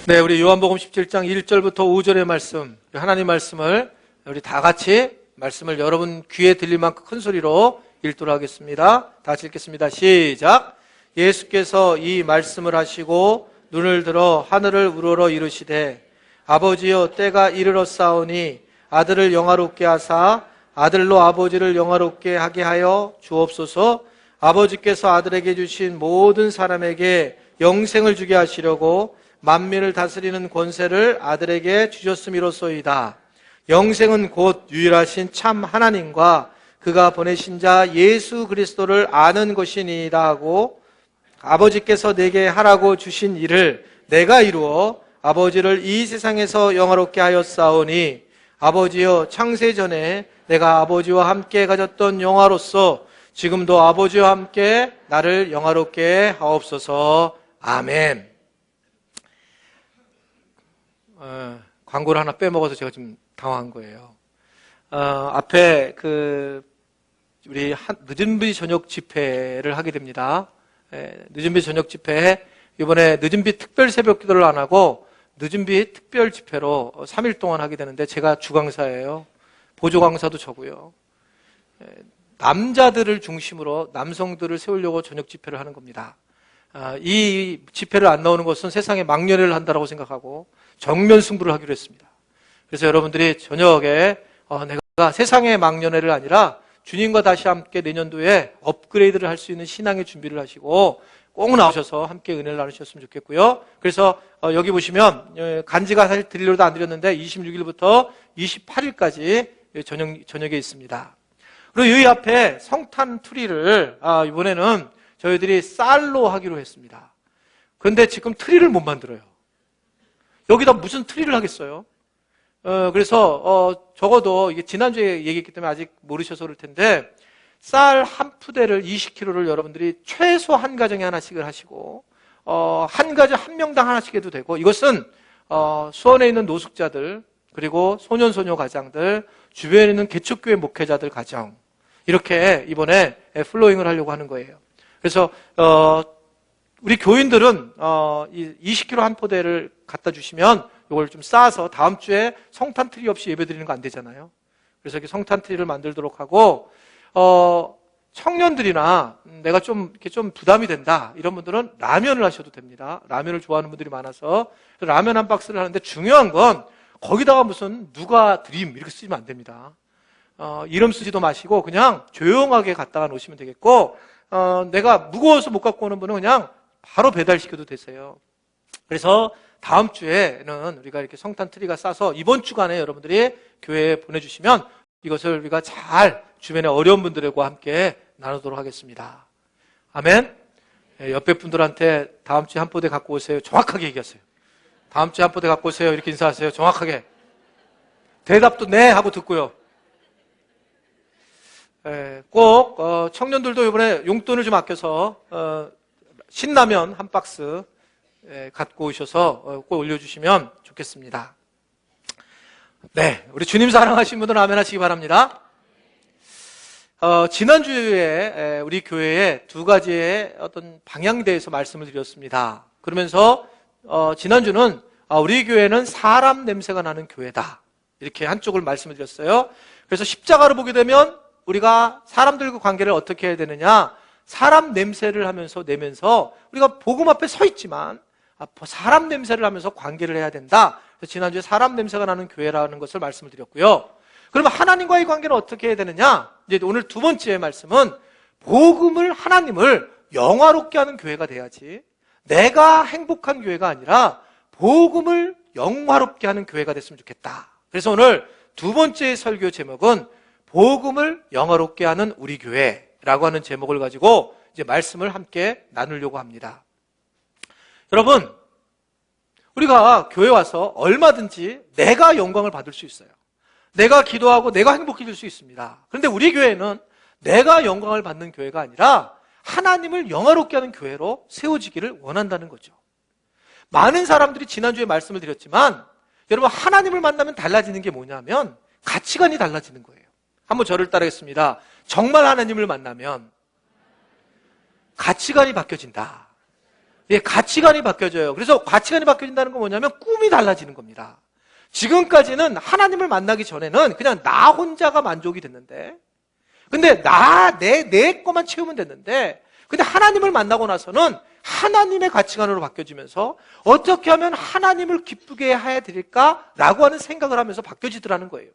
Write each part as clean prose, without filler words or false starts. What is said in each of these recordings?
네, 우리 요한복음 17장 1절부터 5절의 말씀, 하나님 말씀을 우리 다 같이 말씀을 여러분 귀에 들릴 만큼 큰 소리로 읽도록 하겠습니다. 다 같이 읽겠습니다. 시작. 예수께서 이 말씀을 하시고 눈을 들어 하늘을 우러러 이르시되 아버지여 때가 이르렀사오니 아들을 영화롭게 하사 아들로 아버지를 영화롭게 하게 하여 주옵소서. 아버지께서 아들에게 주신 모든 사람에게 영생을 주게 하시려고 만민을 다스리는 권세를 아들에게 주셨음이로소이다. 영생은 곧 유일하신 참 하나님과 그가 보내신 자 예수 그리스도를 아는 것이니이다 하고 아버지께서 내게 하라고 주신 일을 내가 이루어 아버지를 이 세상에서 영화롭게 하였사오니 아버지여 창세 전에 내가 아버지와 함께 가졌던 영화로서 지금도 아버지와 함께 나를 영화롭게 하옵소서. 아멘. 광고를 하나 빼먹어서 제가 좀 당황한 거예요. 앞에 우리 늦은비 저녁 집회를 하게 됩니다. 늦은비 저녁 집회에 이번에 늦은비 특별 새벽 기도를 안 하고 늦은비 특별 집회로 3일 동안 하게 되는데 제가 주강사예요. 보조 강사도 저고요. 남자들을 중심으로 남성들을 세우려고 저녁 집회를 하는 겁니다. 이 집회를 안 나오는 것은 세상에 망연회를 한다고 생각하고 정면 승부를 하기로 했습니다. 그래서 여러분들이 저녁에 내가 세상의 망연회를 아니라 주님과 다시 함께 내년도에 업그레이드를 할 수 있는 신앙의 준비를 하시고 꼭 나오셔서 함께 은혜를 나누셨으면 좋겠고요. 그래서 여기 보시면 간지가 사실 드리려도 안 드렸는데 26일부터 28일까지 저녁에 있습니다. 그리고 여기 앞에 성탄 트리를 이번에는 저희들이 쌀로 하기로 했습니다. 그런데 지금 트리를 못 만들어요. 여기다 무슨 트리를 하겠어요? 그래서 적어도 이게 지난주에 얘기했기 때문에 아직 모르셔서 그럴 텐데 쌀 한 푸대를 20kg를 여러분들이 최소 한 가정에 하나씩을 하시고 한 가정 한 명당 하나씩 해도 되고 이것은 수원에 있는 노숙자들 그리고 소년소녀 가장들 주변에 있는 개척교회 목회자들 가정 이렇게 이번에 플로잉을 하려고 하는 거예요. 그래서 우리 교인들은 20kg 한 포대를 갖다 주시면 이걸 좀 쌓아서 다음 주에 성탄 트리 없이 예배 드리는 거 안 되잖아요. 그래서 이렇게 성탄 트리를 만들도록 하고 청년들이나 내가 좀 부담이 된다 이런 분들은 라면을 하셔도 됩니다. 라면을 좋아하는 분들이 많아서 라면 한 박스를 하는데 중요한 건 거기다가 무슨 누가 드림 이렇게 쓰시면 안 됩니다. 이름 쓰지도 마시고 그냥 조용하게 갖다가 놓으시면 되겠고 내가 무거워서 못 갖고 오는 분은 그냥 바로 배달시켜도 되세요. 그래서 다음 주에는 우리가 이렇게 성탄 트리가 싸서 이번 주간에 여러분들이 교회에 보내주시면 이것을 우리가 잘 주변에 어려운 분들과 함께 나누도록 하겠습니다. 아멘. 옆에 분들한테 다음 주에 한 포대 갖고 오세요. 정확하게 얘기하세요. 다음 주에 한 포대 갖고 오세요. 이렇게 인사하세요. 정확하게. 대답도 네 하고 듣고요. 꼭 청년들도 이번에 용돈을 좀 아껴서 신라면 한 박스 갖고 오셔서 꼭 올려주시면 좋겠습니다. 네, 우리 주님 사랑하시는 분들은 아멘 하시기 바랍니다. 지난주에 우리 교회에 두 가지의 어떤 방향에 대해서 말씀을 드렸습니다. 그러면서 지난주는 우리 교회는 사람 냄새가 나는 교회다 이렇게 한쪽을 말씀을 드렸어요. 그래서 십자가를 보게 되면 우리가 사람들과 관계를 어떻게 해야 되느냐 사람 냄새를 내면서 우리가 복음 앞에 서 있지만 사람 냄새를 하면서 관계를 해야 된다. 그래서 지난주에 사람 냄새가 나는 교회라는 것을 말씀을 드렸고요. 그러면 하나님과의 관계는 어떻게 해야 되느냐 이제 오늘 두 번째 말씀은 복음을 하나님을 영화롭게 하는 교회가 돼야지 내가 행복한 교회가 아니라 복음을 영화롭게 하는 교회가 됐으면 좋겠다. 그래서 오늘 두 번째 설교 제목은 복음을 영화롭게 하는 우리 교회라고 하는 제목을 가지고 이제 말씀을 함께 나누려고 합니다. 여러분, 우리가 교회 와서 얼마든지 내가 영광을 받을 수 있어요. 내가 기도하고 내가 행복해질 수 있습니다. 그런데 우리 교회는 내가 영광을 받는 교회가 아니라 하나님을 영화롭게 하는 교회로 세워지기를 원한다는 거죠. 많은 사람들이 지난주에 말씀을 드렸지만 여러분 하나님을 만나면 달라지는 게 뭐냐면 가치관이 달라지는 거예요. 한번 저를 따르겠습니다. 정말 하나님을 만나면 가치관이 바뀌어진다. 예, 가치관이 바뀌어져요. 그래서 가치관이 바뀌어진다는 건 뭐냐면 꿈이 달라지는 겁니다. 지금까지는 하나님을 만나기 전에는 그냥 나 혼자가 만족이 됐는데, 근데 내 것만 채우면 됐는데, 근데 하나님을 만나고 나서는 하나님의 가치관으로 바뀌어지면서 어떻게 하면 하나님을 기쁘게 해야 될까라고 하는 생각을 하면서 바뀌어지더라는 거예요.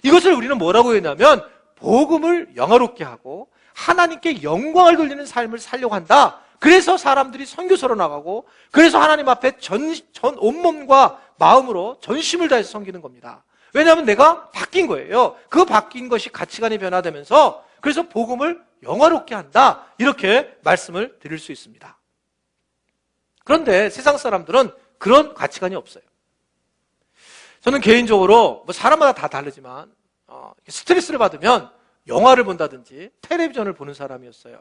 이것을 우리는 뭐라고 했냐면 복음을 영화롭게 하고 하나님께 영광을 돌리는 삶을 살려고 한다. 그래서 사람들이 선교사로 나가고, 그래서 하나님 앞에 전 온몸과 마음으로 전심을 다해서 섬기는 겁니다. 왜냐하면 내가 바뀐 거예요. 그 바뀐 것이 가치관이 변화되면서 그래서 복음을 영화롭게 한다. 이렇게 말씀을 드릴 수 있습니다. 그런데 세상 사람들은 그런 가치관이 없어요. 저는 개인적으로 뭐 사람마다 다 다르지만 스트레스를 받으면 영화를 본다든지 텔레비전을 보는 사람이었어요.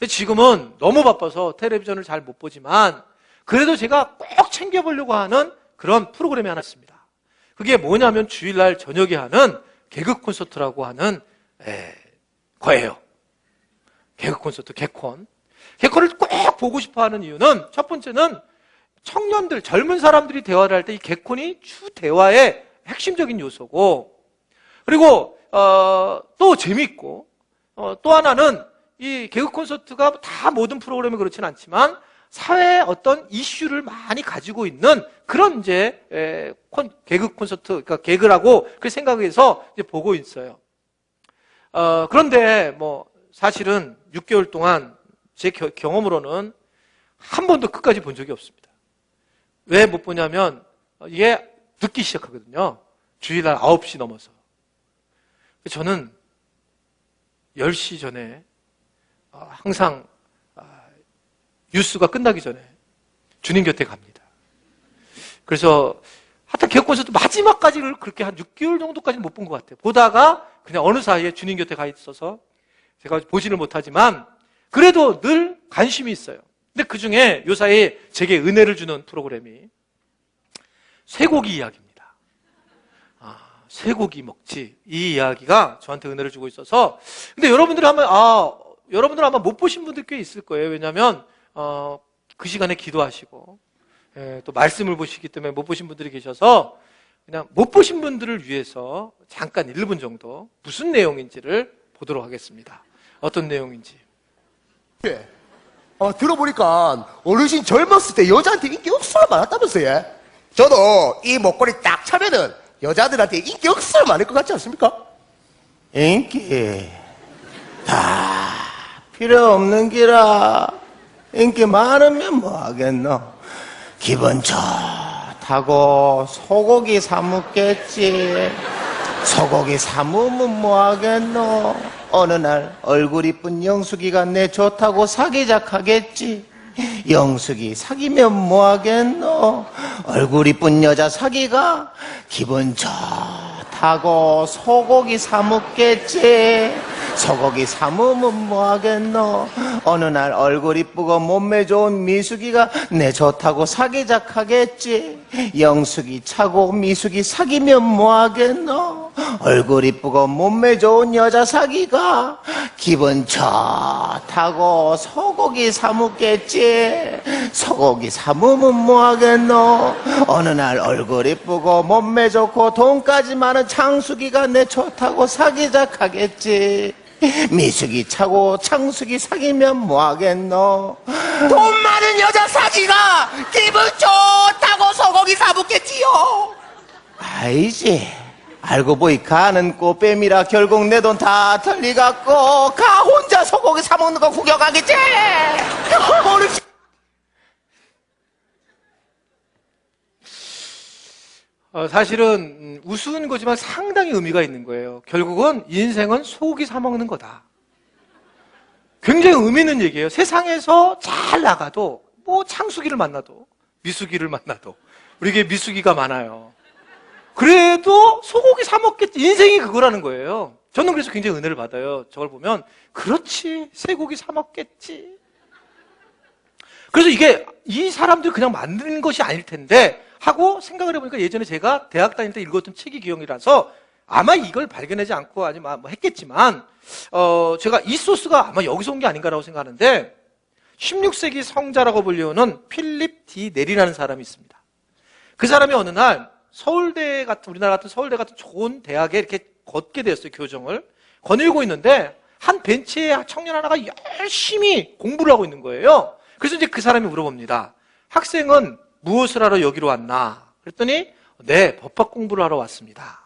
지금은 너무 바빠서 텔레비전을 잘 못 보지만 그래도 제가 꼭 챙겨보려고 하는 그런 프로그램이 하나 있습니다. 그게 뭐냐면 주일날 저녁에 하는 개그 콘서트라고 하는 거예요. 개그 콘서트, 개콘. 개콘을 꼭 보고 싶어 하는 이유는 첫 번째는 청년들, 젊은 사람들이 대화를 할 때 이 개콘이 주 대화의 핵심적인 요소고, 그리고 또 재밌고, 또 하나는 이 개그 콘서트가 다 모든 프로그램이 그렇진 않지만 사회의 어떤 이슈를 많이 가지고 있는 그런 이제 개그 콘서트, 그러니까 개그라고 그렇게 생각해서 이제 보고 있어요. 그런데 뭐 사실은 6개월 동안 제 경험으로는 한 번도 끝까지 본 적이 없습니다. 왜 못 보냐면 이게 늦기 시작하거든요. 주일날 9시 넘어서. 저는 10시 전에 항상 뉴스가 끝나기 전에 주님 곁에 갑니다. 그래서 하여튼 개그 콘서트 마지막까지를 그렇게 한 6개월 정도까지는 못 본 것 같아요. 보다가 그냥 어느 사이에 주님 곁에 가 있어서 제가 보지를 못하지만 그래도 늘 관심이 있어요. 근데 그 중에 요 사이에 제게 은혜를 주는 프로그램이 쇠고기 이야기입니다. 쇠고기 먹지. 이 이야기가 저한테 은혜를 주고 있어서. 근데 여러분들은 아마 못 보신 분들 꽤 있을 거예요. 왜냐하면 그 시간에 기도하시고 또 말씀을 보시기 때문에 못 보신 분들이 계셔서 그냥 못 보신 분들을 위해서 잠깐 1분 정도 무슨 내용인지를 보도록 하겠습니다. 어떤 내용인지. 예. 들어보니까 어르신 젊었을 때 여자한테 인기 억수로 많았다면서요. 저도 이 목걸이 딱 차면은 여자들한테 인기 억수로 많을 것 같지 않습니까? 인기 다 필요 없는 기라. 인기 많으면 뭐 하겠노? 기분 좋다고 소고기 사 먹겠지. 소고기 사 먹으면 뭐 하겠노? 어느 날 얼굴 이쁜 영숙이가 내 좋다고 사귀자 하겠지. 영숙이 사귀면 뭐 하겠노? 얼굴 이쁜 여자 사귀가 기분 좋다고 소고기 사 먹겠지. 소고기 사 먹으면 뭐 하겠노? 어느 날 얼굴 이쁘고 몸매 좋은 미숙이가 내 좋다고 사귀자 하겠지. 영숙이 차고 미숙이 사귀면 뭐 하겠노? 얼굴 이쁘고 몸매 좋은 여자 사귀가 기분 좋다고 소고기 사 먹겠지. 소고기 사 먹으면 뭐 하겠노? 어느 날 얼굴 이쁘고 몸매 좋고 돈까지 많은 창숙이가 내 좋다고 사귀자 하겠지. 미숙이 차고 창숙이 사귀면 뭐 하겠노? 돈 많은 여자 사기가 기분 좋다고 소고기 사 먹겠지요. 아니지. 알고 보니 가는 꽃뱀이라 결국 내 돈 다 털리갖고 가 혼자 소고기 사 먹는 거 구경하겠지. 어르신. 사실은 우스운 거지만 상당히 의미가 있는 거예요. 결국은 인생은 소고기 사 먹는 거다. 굉장히 의미 있는 얘기예요. 세상에서 잘 나가도 뭐 창숙이를 만나도 미숙이를 만나도 우리에게 미숙이가 많아요. 그래도 소고기 사 먹겠지. 인생이 그거라는 거예요. 저는 그래서 굉장히 은혜를 받아요. 저걸 보면 그렇지, 쇠고기 사 먹겠지. 그래서 이게 이 사람들이 그냥 만드는 것이 아닐 텐데 하고 생각을 해보니까 예전에 제가 대학 다닐 때 읽었던 책이 기억이라서 아마 이걸 발견하지 않고 아니면 뭐 했겠지만 제가 이 소스가 아마 여기서 온 게 아닌가라고 생각하는데 16세기 성자라고 불리우는 필립 디 넬이라는 사람이 있습니다. 그 사람이 어느 날 서울대 같은, 우리나라 같은 서울대 같은 좋은 대학에 이렇게 걷게 되었어요. 교정을 거닐고 있는데 한 벤치에 청년 하나가 열심히 공부를 하고 있는 거예요. 그래서 이제 그 사람이 물어봅니다. 학생은 무엇을 하러 여기로 왔나? 그랬더니 네, 법학 공부를 하러 왔습니다.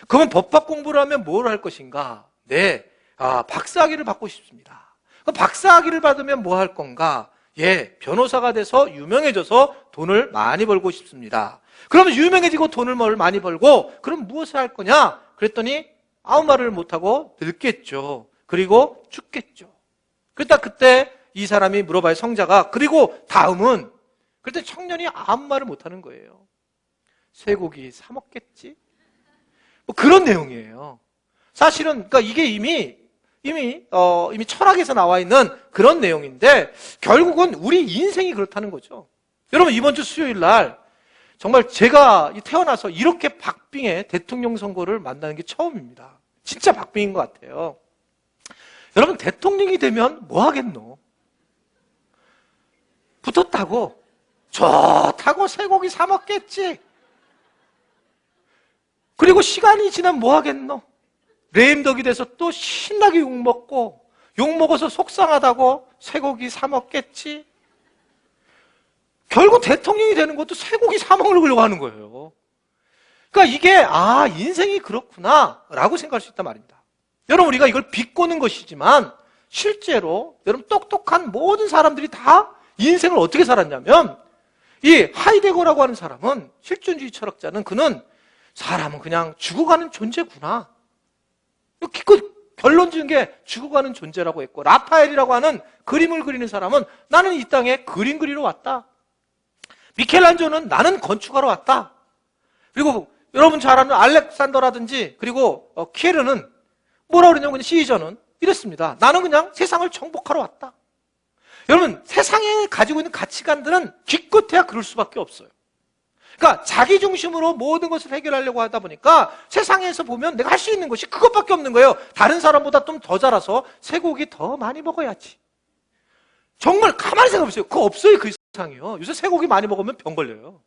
그러면 법학 공부를 하면 뭘 할 것인가? 네, 박사학위를 받고 싶습니다. 그럼 박사학위를 받으면 뭐 할 건가? 예, 변호사가 돼서 유명해져서 돈을 많이 벌고 싶습니다. 그러면 유명해지고 돈을 많이 벌고 그럼 무엇을 할 거냐? 그랬더니 아무 말을 못하고 늙겠죠. 그리고 죽겠죠. 그러다 그때 이 사람이 물어봐요. 성자가. 그리고 다음은? 그때 청년이 아무 말을 못하는 거예요. 쇠고기 사 먹겠지? 뭐 그런 내용이에요. 사실은 그러니까 이게 이미 철학에서 나와 있는 그런 내용인데 결국은 우리 인생이 그렇다는 거죠. 여러분 이번 주 수요일 날 정말 제가 태어나서 이렇게 박빙의 대통령 선거를 만나는 게 처음입니다. 진짜 박빙인 것 같아요. 여러분 대통령이 되면 뭐 하겠노? 붙었다고 좋다고 쇠고기 사 먹겠지. 그리고 시간이 지나면 뭐 하겠노? 레임덕이 돼서 또 신나게 욕먹어서 속상하다고 쇠고기 사 먹겠지. 결국 대통령이 되는 것도 쇠고기 사 먹으려고 하는 거예요. 그러니까 이게 인생이 그렇구나 라고 생각할 수 있단 말입니다. 여러분 우리가 이걸 비꼬는 것이지만 실제로 여러분 똑똑한 모든 사람들이 다 인생을 어떻게 살았냐면 이 하이데거라고 하는 사람은 실존주의 철학자는 그는 사람은 그냥 죽어가는 존재구나. 기껏 결론 지은 게 죽어가는 존재라고 했고 라파엘이라고 하는 그림을 그리는 사람은 나는 이 땅에 그림 그리러 왔다. 미켈란조는 나는 건축하러 왔다. 그리고 여러분 잘 아는 알렉산더라든지 그리고 키에르는 뭐라고 그러냐면 그냥 시저는 이랬습니다. 나는 그냥 세상을 정복하러 왔다. 여러분 세상에 가지고 있는 가치관들은 기껏해야 그럴 수밖에 없어요. 그러니까 자기 중심으로 모든 것을 해결하려고 하다 보니까 세상에서 보면 내가 할 수 있는 것이 그것밖에 없는 거예요. 다른 사람보다 좀 더 자라서 쇠고기 더 많이 먹어야지. 정말 가만히 생각해보세요. 그거 없어요. 그 세상이요. 요새 쇠고기 많이 먹으면 병 걸려요.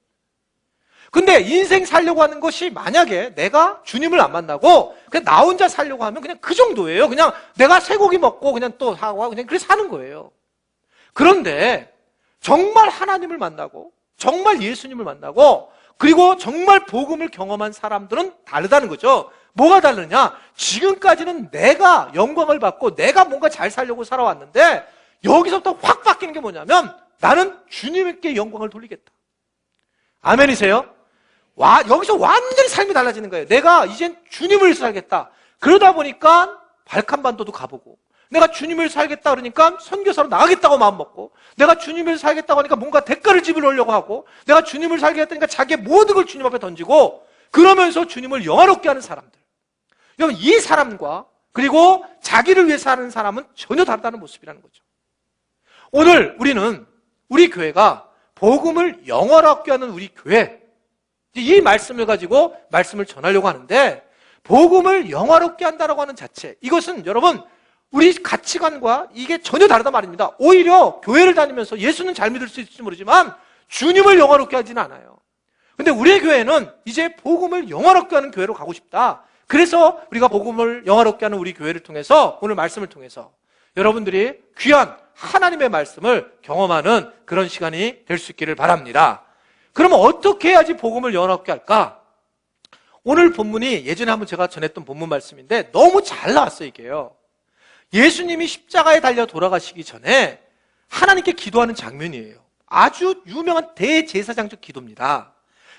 근데 인생 살려고 하는 것이 만약에 내가 주님을 안 만나고 그냥 나 혼자 살려고 하면 그냥 그 정도예요. 그냥 내가 쇠고기 먹고 그냥 또 하고 그냥 그렇게 사는 거예요. 그런데 정말 하나님을 만나고 정말 예수님을 만나고 그리고 정말 복음을 경험한 사람들은 다르다는 거죠. 뭐가 다르냐? 지금까지는 내가 영광을 받고 내가 뭔가 잘 살려고 살아왔는데 여기서부터 확 바뀌는 게 뭐냐면 나는 주님께 영광을 돌리겠다. 아멘이세요? 여기서 완전히 삶이 달라지는 거예요. 내가 이젠 주님을 위해서 살겠다. 그러다 보니까 발칸반도도 가보고 내가 주님을 살겠다 그러니까 선교사로 나가겠다고 마음먹고 내가 주님을 살겠다고 하니까 뭔가 대가를 지불하려고 하고 내가 주님을 살겠다니까 자기의 모든 걸 주님 앞에 던지고 그러면서 주님을 영화롭게 하는 사람들. 여러분 이 사람과 그리고 자기를 위해 사는 사람은 전혀 다르다는 모습이라는 거죠. 오늘 우리는 우리 교회가 복음을 영화롭게 하는 우리 교회 이 말씀을 가지고 말씀을 전하려고 하는데 복음을 영화롭게 한다라고 하는 자체 이것은 여러분 우리 가치관과 이게 전혀 다르단 말입니다. 오히려 교회를 다니면서 예수는 잘 믿을 수 있을지 모르지만 주님을 영화롭게 하지는 않아요. 근데 우리의 교회는 이제 복음을 영화롭게 하는 교회로 가고 싶다. 그래서 우리가 복음을 영화롭게 하는 우리 교회를 통해서 오늘 말씀을 통해서 여러분들이 귀한 하나님의 말씀을 경험하는 그런 시간이 될 수 있기를 바랍니다. 그러면 어떻게 해야지 복음을 영화롭게 할까? 오늘 본문이 예전에 한번 제가 전했던 본문 말씀인데 너무 잘 나왔어요 이게요. 예수님이 십자가에 달려 돌아가시기 전에 하나님께 기도하는 장면이에요. 아주 유명한 대제사장적 기도입니다.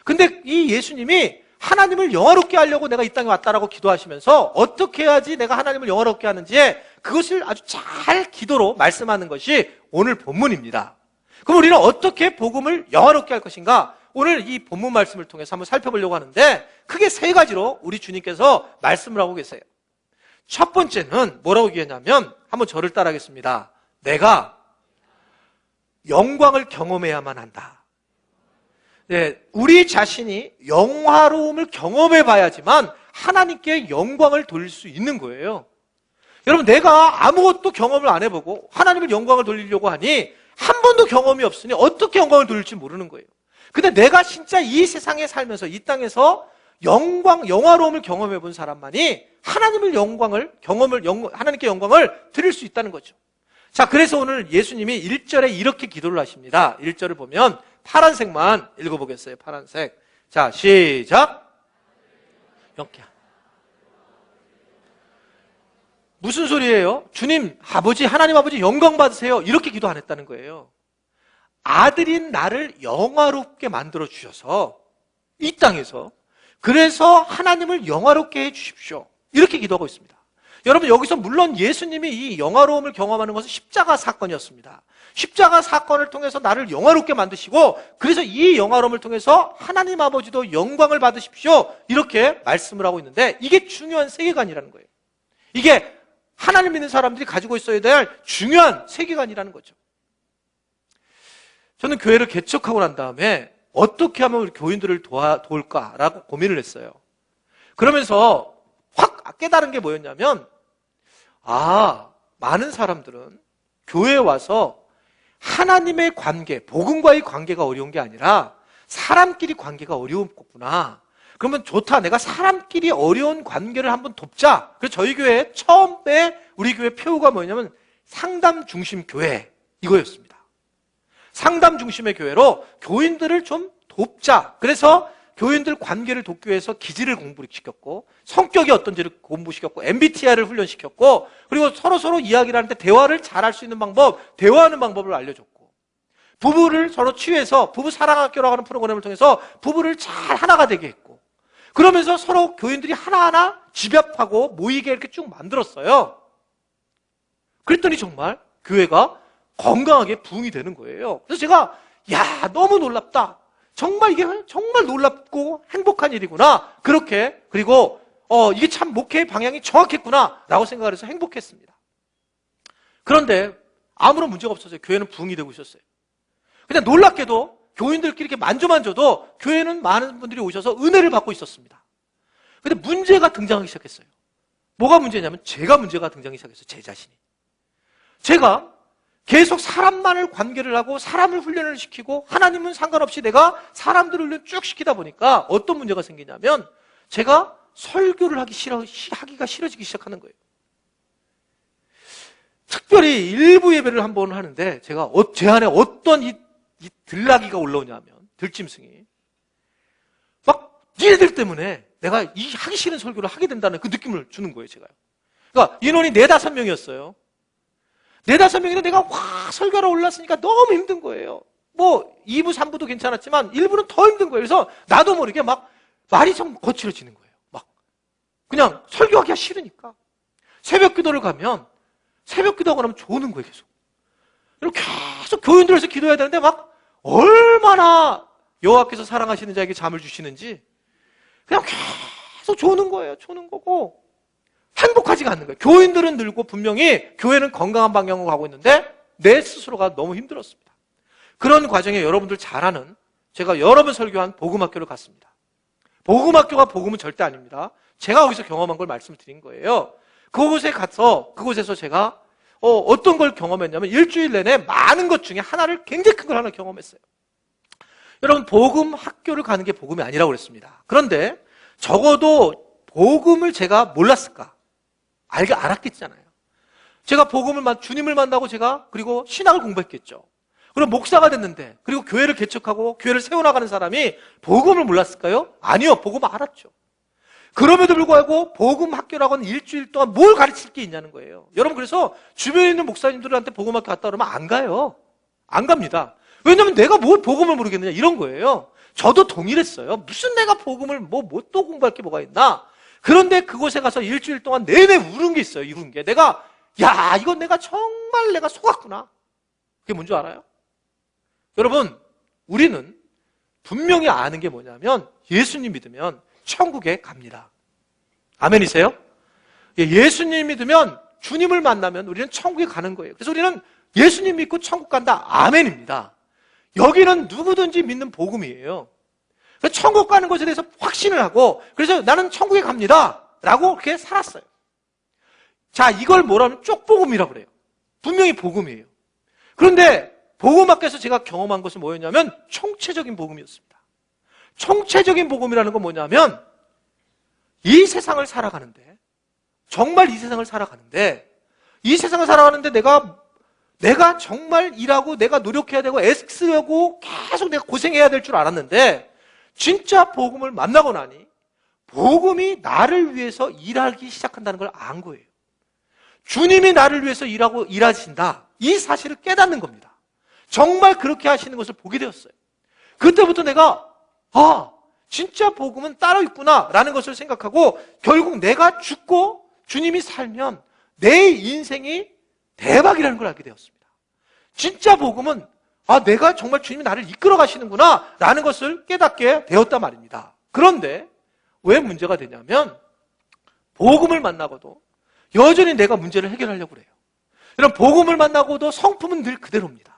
근데 이 예수님이 하나님을 영화롭게 하려고 내가 이 땅에 왔다라고 기도하시면서 어떻게 해야지 내가 하나님을 영화롭게 하는지 그것을 아주 잘 기도로 말씀하는 것이 오늘 본문입니다. 그럼 우리는 어떻게 복음을 영화롭게 할 것인가? 오늘 이 본문 말씀을 통해서 한번 살펴보려고 하는데 크게 세 가지로 우리 주님께서 말씀을 하고 계세요. 첫 번째는 뭐라고 얘기하냐면 한번 저를 따라하겠습니다. 내가 영광을 경험해야만 한다. 네, 우리 자신이 영화로움을 경험해 봐야지만 하나님께 영광을 돌릴 수 있는 거예요. 여러분 내가 아무것도 경험을 안 해보고 하나님을 영광을 돌리려고 하니 한 번도 경험이 없으니 어떻게 영광을 돌릴지 모르는 거예요. 근데 내가 진짜 이 세상에 살면서 이 땅에서 영화로움을 경험해 본 사람만이 하나님의 영광을 하나님께 영광을 드릴 수 있다는 거죠. 자, 그래서 오늘 예수님이 1절에 이렇게 기도를 하십니다. 1절을 보면 파란색만 읽어보겠어요. 파란색. 자, 시작. 영케. 무슨 소리예요? 주님, 하나님 아버지 영광 받으세요. 이렇게 기도 안 했다는 거예요. 아들인 나를 영화롭게 만들어 주셔서 이 땅에서 그래서 하나님을 영화롭게 해 주십시오. 이렇게 기도하고 있습니다. 여러분, 여기서 물론 예수님이 이 영화로움을 경험하는 것은 십자가 사건이었습니다. 십자가 사건을 통해서 나를 영화롭게 만드시고 그래서 이 영화로움을 통해서 하나님 아버지도 영광을 받으십시오. 이렇게 말씀을 하고 있는데 이게 중요한 세계관이라는 거예요. 이게 하나님 믿는 사람들이 가지고 있어야 될 중요한 세계관이라는 거죠. 저는 교회를 개척하고 난 다음에 어떻게 하면 우리 교인들을 도울까라고 고민을 했어요. 그러면서 확 깨달은 게 뭐였냐면, 많은 사람들은 교회에 와서 하나님의 관계, 복음과의 관계가 어려운 게 아니라 사람끼리 관계가 어려웠구나. 그러면 좋다. 내가 사람끼리 어려운 관계를 한번 돕자. 그래서 저희 교회 처음에 우리 교회 표어가 뭐냐면 상담 중심 교회 이거였습니다. 상담 중심의 교회로 교인들을 좀 돕자. 그래서 교인들 관계를 돕기 위해서 기질을 공부시켰고 성격이 어떤지를 공부시켰고 MBTI를 훈련시켰고 그리고 서로 이야기를 하는데 대화를 잘할 수 있는 방법, 대화하는 방법을 알려줬고 부부를 서로 취해서 부부 사랑학교라고 하는 프로그램을 통해서 부부를 잘 하나가 되게 했고 그러면서 서로 교인들이 하나하나 집합하고 모이게 이렇게 쭉 만들었어요. 그랬더니 정말 교회가 건강하게 부흥이 되는 거예요. 그래서 제가 너무 놀랍다. 정말 이게 정말 놀랍고 행복한 일이구나. 그렇게 그리고 이게 참 목회의 방향이 정확했구나 라고 생각을 해서 행복했습니다. 그런데 아무런 문제가 없었어요. 교회는 부흥이 되고 있었어요. 그냥 놀랍게도 교인들끼리 이렇게 만져도 교회는 많은 분들이 오셔서 은혜를 받고 있었습니다. 근데 문제가 등장하기 시작했어요. 뭐가 문제냐면 제가 문제가 등장하기 시작했어요. 제 자신이. 제가 계속 사람만을 관계를 하고 사람을 훈련을 시키고 하나님은 상관없이 내가 사람들을 훈련 쭉 시키다 보니까 어떤 문제가 생기냐면 제가 설교를 하기가 싫어지기 시작하는 거예요. 특별히 일부 예배를 한번 하는데 제가 제 안에 어떤 이 들나기가 올라오냐면 들짐승이 막 니네들 때문에 내가 이 하기 싫은 설교를 하게 된다는 그 느낌을 주는 거예요. 제가요. 그러니까 인원이 4-5명이었어요. 4-5명인데 내가 설교하러 올랐으니까 너무 힘든 거예요. 2부, 3부도 괜찮았지만 1부는 더 힘든 거예요. 그래서 나도 모르게 막 말이 좀 거칠어지는 거예요. 막 그냥 설교하기가 싫으니까. 새벽 기도를 가면 새벽 기도하고 나면 조는 거예요. 계속. 계속 교인들에서 기도해야 되는데 막 얼마나 여호와께서 사랑하시는 자에게 잠을 주시는지 그냥 계속 조는 거예요. 조는 거고. 행복하지가 않는 거예요. 교인들은 늘고 분명히 교회는 건강한 방향으로 가고 있는데 내 스스로가 너무 힘들었습니다. 그런 과정에 여러분들 잘 아는 제가 여러 번 설교한 복음학교를 갔습니다. 복음학교가 복음은 절대 아닙니다. 제가 거기서 경험한 걸 말씀드린 거예요. 그곳에서 제가 어떤 걸 경험했냐면 일주일 내내 많은 것 중에 하나를 굉장히 큰 걸 하나 경험했어요. 여러분 복음학교를 가는 게 복음이 아니라고 그랬습니다. 그런데 적어도 복음을 제가 몰랐을까? 알았겠잖아요. 제가 주님을 만나고 그리고 신학을 공부했겠죠. 그리고 목사가 됐는데, 그리고 교회를 개척하고 교회를 세워나가는 사람이 복음을 몰랐을까요? 아니요, 복음을 알았죠. 그럼에도 불구하고 복음 학교라고는 일주일 동안 뭘 가르칠 게 있냐는 거예요. 여러분 그래서 주변에 있는 목사님들한테 복음 학교 갔다 그러면 안 가요. 안 갑니다. 왜냐면 내가 뭘 복음을 모르겠느냐 이런 거예요. 저도 동일했어요. 무슨 내가 복음을 또 공부할 게 뭐가 있나? 그런데 그곳에 가서 일주일 동안 내내 울은 게 있어요. 울은 게. 이건 내가 정말 내가 속았구나. 그게 뭔지 알아요? 여러분, 우리는 분명히 아는 게 뭐냐면 예수님 믿으면 천국에 갑니다. 아멘이세요? 예수님 믿으면 주님을 만나면 우리는 천국에 가는 거예요. 그래서 우리는 예수님 믿고 천국 간다. 아멘입니다. 여기는 누구든지 믿는 복음이에요. 그래서 천국 가는 것에 대해서 확신을 하고 그래서 나는 천국에 갑니다 라고 그렇게 살았어요. 자, 이걸 뭐라면 쪽복음이라고 그래요. 분명히 복음이에요. 그런데 복음 밖에서 제가 경험한 것은 뭐였냐면 총체적인 복음이었습니다. 총체적인 복음이라는 건 뭐냐면 이 세상을 살아가는데, 정말 이 세상을 살아가는데, 이 세상을 살아가는데 내가 정말 일하고 내가 노력해야 되고 애쓰고 계속 내가 고생해야 될 줄 알았는데, 진짜 복음을 만나고 나니 복음이 나를 위해서 일하기 시작한다는 걸 안 거예요. 주님이 나를 위해서 일하신다, 이 사실을 깨닫는 겁니다. 정말 그렇게 하시는 것을 보게 되었어요. 그때부터 내가 진짜 복음은 따로 있구나 라는 것을 생각하고, 결국 내가 죽고 주님이 살면 내 인생이 대박이라는 걸 알게 되었습니다. 진짜 복음은 내가 정말 주님이 나를 이끌어 가시는구나 라는 것을 깨닫게 되었단 말입니다. 그런데 왜 문제가 되냐면, 복음을 만나고도 여전히 내가 문제를 해결하려고 그래요. 여러분, 복음을 만나고도 성품은 늘 그대로입니다.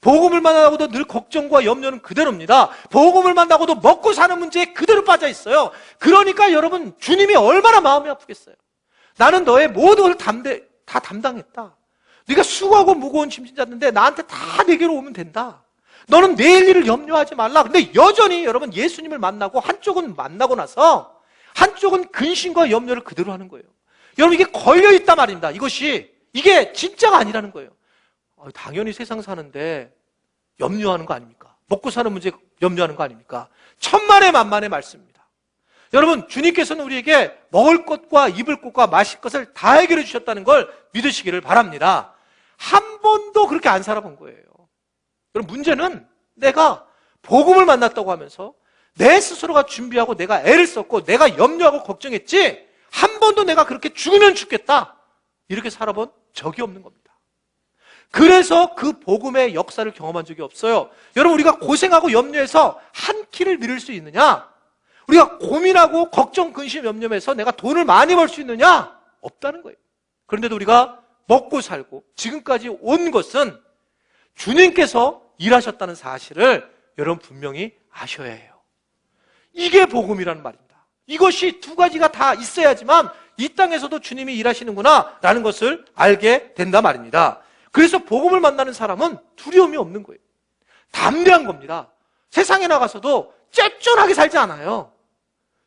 복음을 만나고도 늘 걱정과 염려는 그대로입니다. 복음을 만나고도 먹고 사는 문제에 그대로 빠져 있어요. 그러니까 여러분, 주님이 얼마나 마음이 아프겠어요. 나는 너의 모든 걸 다 담당했다. 네가 수고하고 무거운 짐진 잤는데 나한테 다 내게로 오면 된다. 너는 내일 일을 염려하지 말라. 근데 여전히 여러분, 예수님을 만나고 한쪽은 만나고 나서 한쪽은 근심과 염려를 그대로 하는 거예요. 여러분, 이게 걸려있단 말입니다. 이게 진짜가 아니라는 거예요. 당연히 세상 사는데 염려하는 거 아닙니까? 먹고 사는 문제 염려하는 거 아닙니까? 천만의 만만의 말씀입니다. 여러분, 주님께서는 우리에게 먹을 것과 입을 것과 마실 것을 다 해결해 주셨다는 걸 믿으시기를 바랍니다. 한 번도 그렇게 안 살아본 거예요. 여러분, 문제는 내가 복음을 만났다고 하면서 내 스스로가 준비하고 내가 애를 썼고 내가 염려하고 걱정했지, 한 번도 내가 그렇게 죽으면 죽겠다 이렇게 살아본 적이 없는 겁니다. 그래서 그 복음의 역사를 경험한 적이 없어요. 여러분, 우리가 고생하고 염려해서 한 키를 늘릴 수 있느냐? 우리가 고민하고 걱정, 근심, 염려해서 내가 돈을 많이 벌 수 있느냐? 없다는 거예요. 그런데도 우리가 먹고 살고 지금까지 온 것은 주님께서 일하셨다는 사실을 여러분 분명히 아셔야 해요. 이게 복음이라는 말입니다. 이것이 두 가지가 다 있어야지만 이 땅에서도 주님이 일하시는구나 라는 것을 알게 된단 말입니다. 그래서 복음을 만나는 사람은 두려움이 없는 거예요. 담대한 겁니다. 세상에 나가서도 째쫄하게 살지 않아요.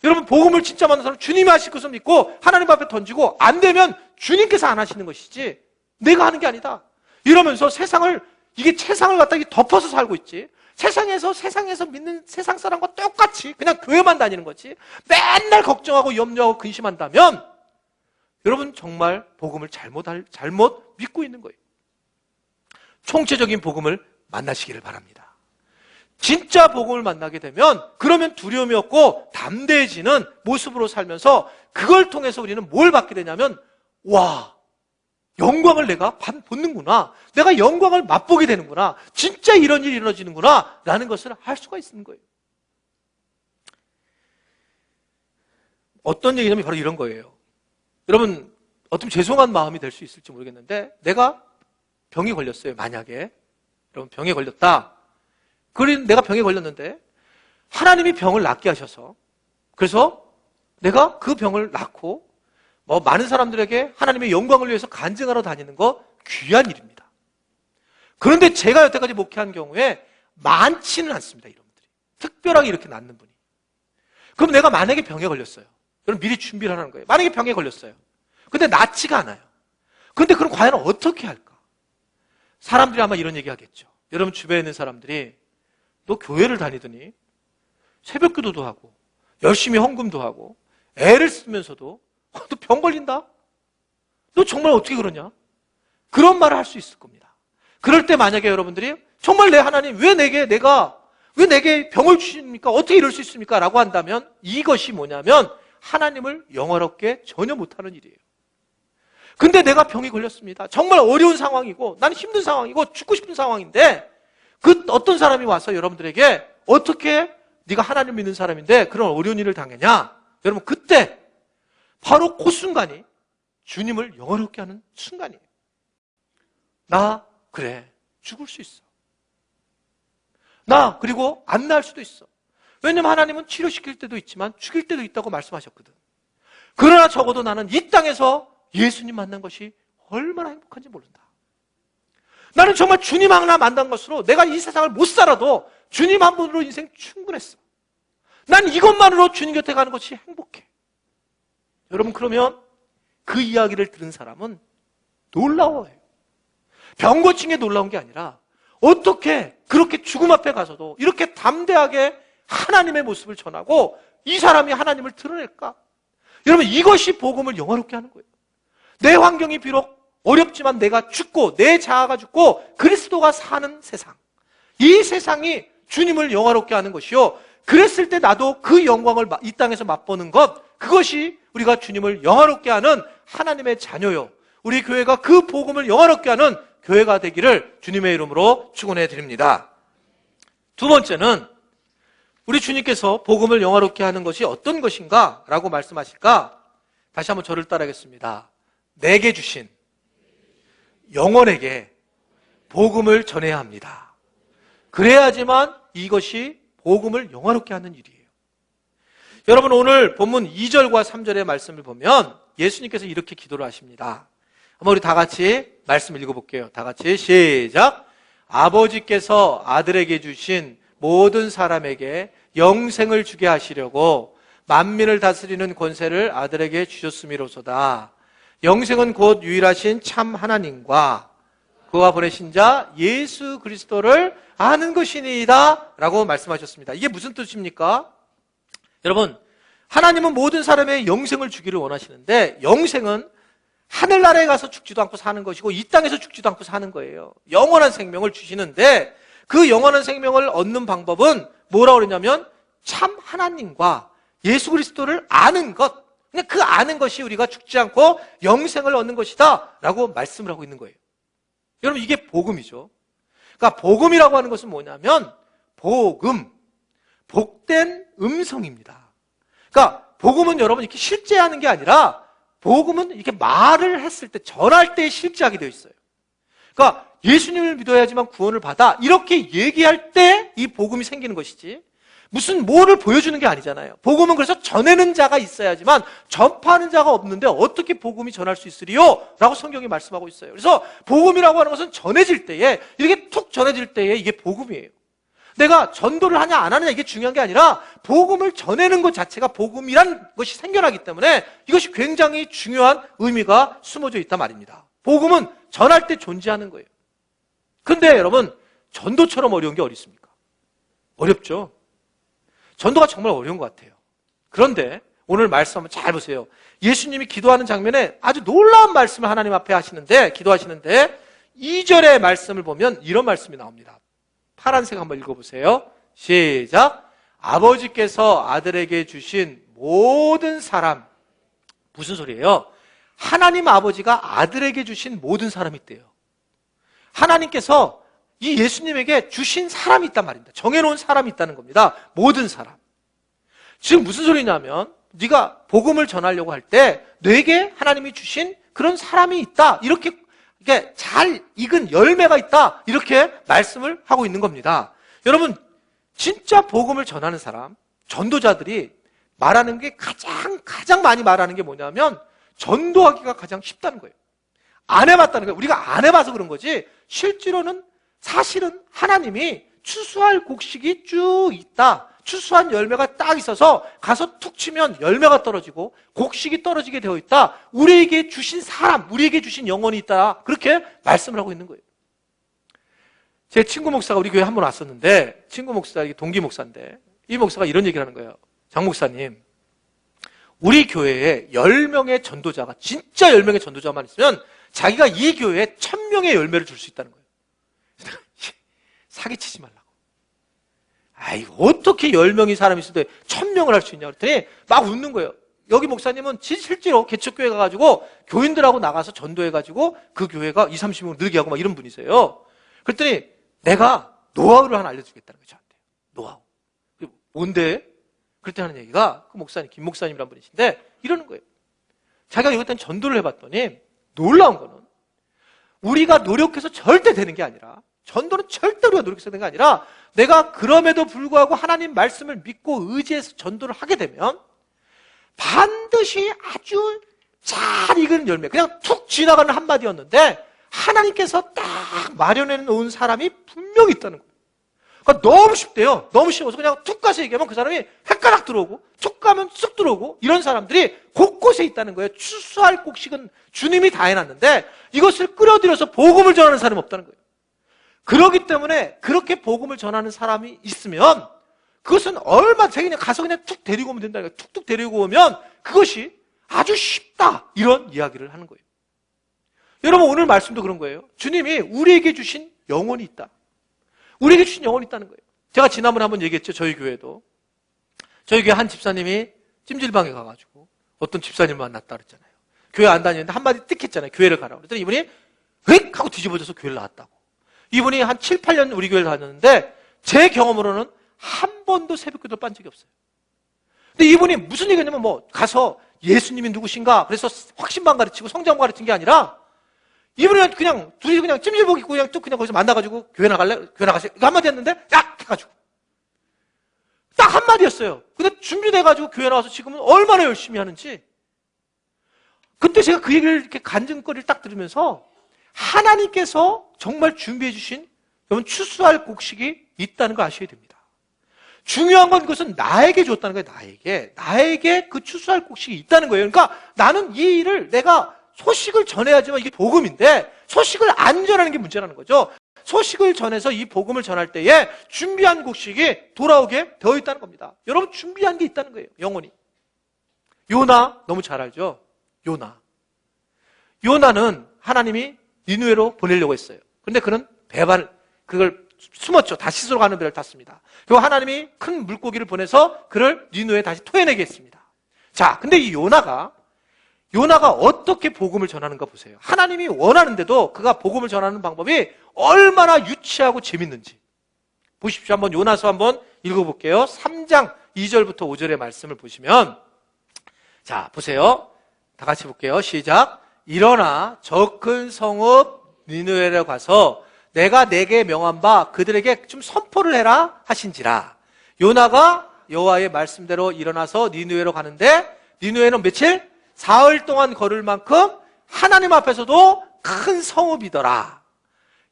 여러분, 복음을 진짜 만나는 사람은 주님이 하실 것을 믿고 하나님 앞에 던지고, 안 되면 주님께서 안 하시는 것이지 내가 하는 게 아니다 이러면서 세상을 갖다 덮어서 살고 있지, 세상에서 믿는 세상 사람과 똑같이 그냥 교회만 다니는 거지, 맨날 걱정하고 염려하고 근심한다면 여러분, 정말 복음을 잘못 믿고 있는 거예요. 총체적인 복음을 만나시기를 바랍니다. 진짜 복음을 만나게 되면 그러면 두려움이 없고 담대해지는 모습으로 살면서, 그걸 통해서 우리는 뭘 받게 되냐면, 영광을 내가 보는구나, 내가 영광을 맛보게 되는구나, 진짜 이런 일이 이루어지는구나 라는 것을 알 수가 있는 거예요. 어떤 얘기냐면 바로 이런 거예요. 여러분, 어떤 죄송한 마음이 될 수 있을지 모르겠는데, 내가 병이 걸렸어요. 만약에 여러분, 병에 걸렸다. 그리고 내가 병에 걸렸는데 하나님이 병을 낫게 하셔서, 그래서 내가 그 병을 낫고 많은 사람들에게 하나님의 영광을 위해서 간증하러 다니는 거 귀한 일입니다. 그런데 제가 여태까지 목회한 경우에 많지는 않습니다. 이런 분들이 특별하게 이렇게 낫는 분이. 그럼 내가 만약에 병에 걸렸어요. 여러분, 미리 준비를 하라는 거예요. 만약에 병에 걸렸어요. 근데 낫지가 않아요. 근데 그럼 과연 어떻게 할까? 사람들이 아마 이런 얘기 하겠죠. 여러분 주변에 있는 사람들이, 너 교회를 다니더니 새벽 기도도 하고 열심히 헌금도 하고 애를 쓰면서도 너 병 걸린다? 너 정말 어떻게 그러냐? 그런 말을 할 수 있을 겁니다. 그럴 때 만약에 여러분들이 정말 내 하나님 왜 내게 병을 주십니까? 어떻게 이럴 수 있습니까? 라고 한다면, 이것이 뭐냐면 하나님을 영화롭게 전혀 못하는 일이에요. 근데 내가 병이 걸렸습니다. 정말 어려운 상황이고 나는 힘든 상황이고 죽고 싶은 상황인데, 그 어떤 사람이 와서 여러분들에게 어떻게 네가 하나님 믿는 사람인데 그런 어려운 일을 당했냐? 여러분, 그때 바로 그 순간이 주님을 영화롭게 하는 순간이에요. 나 그래, 죽을 수 있어. 나 그리고 안 나을 수도 있어. 왜냐면 하나님은 치료시킬 때도 있지만 죽일 때도 있다고 말씀하셨거든. 그러나 적어도 나는 이 땅에서 예수님 만난 것이 얼마나 행복한지 모른다. 나는 정말 주님 하나 만난 것으로 내가 이 세상을 못 살아도 주님 한 분으로 인생 충분했어. 난 이것만으로 주님 곁에 가는 것이 행복해. 여러분, 그러면 그 이야기를 들은 사람은 놀라워요. 병 고친 게 놀라운 게 아니라 어떻게 그렇게 죽음 앞에 가서도 이렇게 담대하게 하나님의 모습을 전하고 이 사람이 하나님을 드러낼까? 여러분, 이것이 복음을 영화롭게 하는 거예요. 내 환경이 비록 어렵지만 내가 죽고 내 자아가 죽고 그리스도가 사는 세상, 이 세상이 주님을 영화롭게 하는 것이요, 그랬을 때 나도 그 영광을 이 땅에서 맛보는 것, 그것이 우리가 주님을 영화롭게 하는 하나님의 자녀요, 우리 교회가 그 복음을 영화롭게 하는 교회가 되기를 주님의 이름으로 축원해 드립니다. 두 번째는 우리 주님께서 복음을 영화롭게 하는 것이 어떤 것인가 라고 말씀하실까? 다시 한번 저를 따라하겠습니다. 내게 주신 영혼에게 복음을 전해야 합니다. 그래야지만 이것이 복음을 영화롭게 하는 일이에요. 여러분, 오늘 본문 2절과 3절의 말씀을 보면 예수님께서 이렇게 기도를 하십니다. 한번 우리 다 같이 말씀 읽어볼게요. 다 같이 시작. 아버지께서 아들에게 주신 모든 사람에게 영생을 주게 하시려고 만민을 다스리는 권세를 아들에게 주셨음이로소다. 영생은 곧 유일하신 참 하나님과 그와 보내신 자 예수 그리스도를 아는 것이니이다 라고 말씀하셨습니다. 이게 무슨 뜻입니까? 여러분, 하나님은 모든 사람의 영생을 주기를 원하시는데, 영생은 하늘나라에 가서 죽지도 않고 사는 것이고 이 땅에서 죽지도 않고 사는 거예요. 영원한 생명을 주시는데, 그 영원한 생명을 얻는 방법은 뭐라고 그러냐면 참 하나님과 예수 그리스도를 아는 것, 그냥 그 아는 것이 우리가 죽지 않고 영생을 얻는 것이다 라고 말씀을 하고 있는 거예요. 여러분, 이게 복음이죠. 그러니까 복음이라고 하는 것은 뭐냐면 복음, 복된 음성입니다. 그러니까 복음은 여러분 이렇게 실제하는 게 아니라 복음은 이렇게 말을 했을 때, 전할 때 실제하게 되어 있어요. 그러니까 예수님을 믿어야지만 구원을 받아, 이렇게 얘기할 때 이 복음이 생기는 것이지, 무슨 뭐를 보여주는 게 아니잖아요. 복음은 그래서 전하는 자가 있어야지만 전파하는 자가 없는데 어떻게 복음이 전할 수 있으리요? 라고 성경이 말씀하고 있어요. 그래서 복음이라고 하는 것은 전해질 때에, 이렇게 툭 전해질 때에 이게 복음이에요. 내가 전도를 하냐 안 하느냐 이게 중요한 게 아니라 복음을 전하는 것 자체가 복음이란 것이 생겨나기 때문에 이것이 굉장히 중요한 의미가 숨어져 있단 말입니다. 복음은 전할 때 존재하는 거예요. 근데 여러분, 전도처럼 어려운 게 어디 있습니까? 어렵죠? 전도가 정말 어려운 것 같아요. 그런데 오늘 말씀 한번 잘 보세요. 예수님이 기도하는 장면에 아주 놀라운 말씀을 하나님 앞에 하시는데, 기도하시는데 2절의 말씀을 보면 이런 말씀이 나옵니다. 파란색 한번 읽어보세요. 시작. 아버지께서 아들에게 주신 모든 사람. 무슨 소리예요? 하나님 아버지가 아들에게 주신 모든 사람이 있대요. 하나님께서 이 예수님에게 주신 사람이 있단 말입니다. 정해놓은 사람이 있다는 겁니다. 모든 사람. 지금 무슨 소리냐면, 네가 복음을 전하려고 할 때 내게 하나님이 주신 그런 사람이 있다, 이렇게 잘 익은 열매가 있다, 이렇게 말씀을 하고 있는 겁니다. 여러분, 진짜 복음을 전하는 사람, 전도자들이 말하는 게 가장 많이 말하는 게 뭐냐면 전도하기가 가장 쉽다는 거예요. 안 해봤다는 거예요. 우리가 안 해봐서 그런 거지, 실제로는 사실은 하나님이 추수할 곡식이 쭉 있다, 추수한 열매가 딱 있어서 가서 툭 치면 열매가 떨어지고 곡식이 떨어지게 되어 있다, 우리에게 주신 사람, 우리에게 주신 영혼이 있다, 그렇게 말씀을 하고 있는 거예요. 제 친구 목사가 우리 교회 한 번 왔었는데, 친구 목사, 동기 목사인데 이 목사가 이런 얘기를 하는 거예요. 장 목사님, 우리 교회에 10명의 전도자가, 진짜 10명의 전도자만 있으면 자기가 이 교회에 1000명의 열매를 줄 수 있다는 거예요. 사기치지 말라고. 아이, 어떻게 10명의 사람이 있을 때 1000명을 할 수 있냐 그랬더니 막 웃는 거예요. 여기 목사님은 실제로 개척교회 가가지고 교인들하고 나가서 전도해가지고 그 교회가 20, 30명 늘게 하고 막 이런 분이세요. 그랬더니 내가 노하우를 하나 알려주겠다는 거예요, 저한테. 노하우. 뭔데? 그랬더니 하는 얘기가, 그 목사님, 김 목사님이란 분이신데 이러는 거예요. 자기가 여기다 전도를 해봤더니 놀라운 거는, 우리가 노력해서 절대 되는 게 아니라, 전도는 절대 우리가 노력해서 되는 게 아니라, 내가 그럼에도 불구하고 하나님 말씀을 믿고 의지해서 전도를 하게 되면 반드시 아주 잘 익은 열매, 그냥 툭 지나가는 한마디였는데 하나님께서 딱 마련해 놓은 사람이 분명히 있다는 거예요. 그러니까 너무 쉽대요. 너무 쉬워서 그냥 툭 가서 얘기하면 그 사람이 헷가닥 들어오고 툭 가면 쑥 들어오고 이런 사람들이 곳곳에 있다는 거예요. 추수할 곡식은 주님이 다 해놨는데 이것을 끌어들여서 복음을 전하는 사람이 없다는 거예요. 그렇기 때문에 그렇게 복음을 전하는 사람이 있으면 그것은 얼마든지 그냥 가서 그냥 툭 데리고 오면 된다는 거예요. 툭툭 데리고 오면 그것이 아주 쉽다 이런 이야기를 하는 거예요. 여러분 오늘 말씀도 그런 거예요. 주님이 우리에게 주신 영혼이 있다. 우리에게 주신 영혼이 있다는 거예요. 제가 지난번에 한번 얘기했죠. 저희 교회도. 저희 교회 한 집사님이 찜질방에 가가지고 어떤 집사님을 만났다 그랬잖아요. 교회 안 다니는데 한마디 띡 했잖아요. 교회를 가라고. 그랬더니 이분이 휙 하고 뒤집어져서 교회를 나왔다고. 이분이 한 7, 8년 우리 교회를 다녔는데 제 경험으로는 한 번도 새벽기도를 빤 적이 없어요. 근데 이분이 무슨 얘기냐면 뭐 가서 예수님이 누구신가 그래서 확신만 가르치고 성경 가르친 게 아니라 이분이 그냥 둘이 그냥 찜질복 입고 그냥 뚝 그냥 거기서 만나가지고 교회 나갈래? 교회 나가세요. 이거 한마디 했는데 딱 해가지고 딱 한마디였어요. 근데 준비돼가지고 교회 나와서 지금은 얼마나 열심히 하는지. 그때 제가 그 얘기를 이렇게 간증거리를 딱 들으면서 하나님께서 정말 준비해 주신 여러분 추수할 곡식이 있다는 걸 아셔야 됩니다. 중요한 건 그것은 나에게 줬다는 거예요. 나에게 그 추수할 곡식이 있다는 거예요. 그러니까 나는 이 일을 내가 소식을 전해야지만 이게 복음인데 소식을 안 전하는 게 문제라는 거죠. 소식을 전해서 이 복음을 전할 때에 준비한 곡식이 돌아오게 되어 있다는 겁니다. 여러분 준비한 게 있다는 거예요. 영혼이. 요나 너무 잘 알죠? 요나는 하나님이 니느웨로 보내려고 했어요. 그런데 그는 그걸 숨었죠. 다시스로 가는 배를 탔습니다. 그리고 하나님이 큰 물고기를 보내서 그를 니느웨에 다시 토해내게 했습니다. 자, 근데 이 요나가 어떻게 복음을 전하는가 보세요. 하나님이 원하는데도 그가 복음을 전하는 방법이 얼마나 유치하고 재밌는지. 보십시오. 한번 요나서 한번 읽어볼게요. 3장 2절부터 5절의 말씀을 보시면 자, 보세요. 다 같이 볼게요. 시작. 일어나 저 큰 성읍 니느웨로 가서 내가 내게 명한 바 그들에게 좀 선포를 해라 하신지라. 요나가 여호와의 말씀대로 일어나서 니느웨로 가는데 니느웨는 며칠? 사흘 동안 걸을 만큼 하나님 앞에서도 큰 성읍이더라.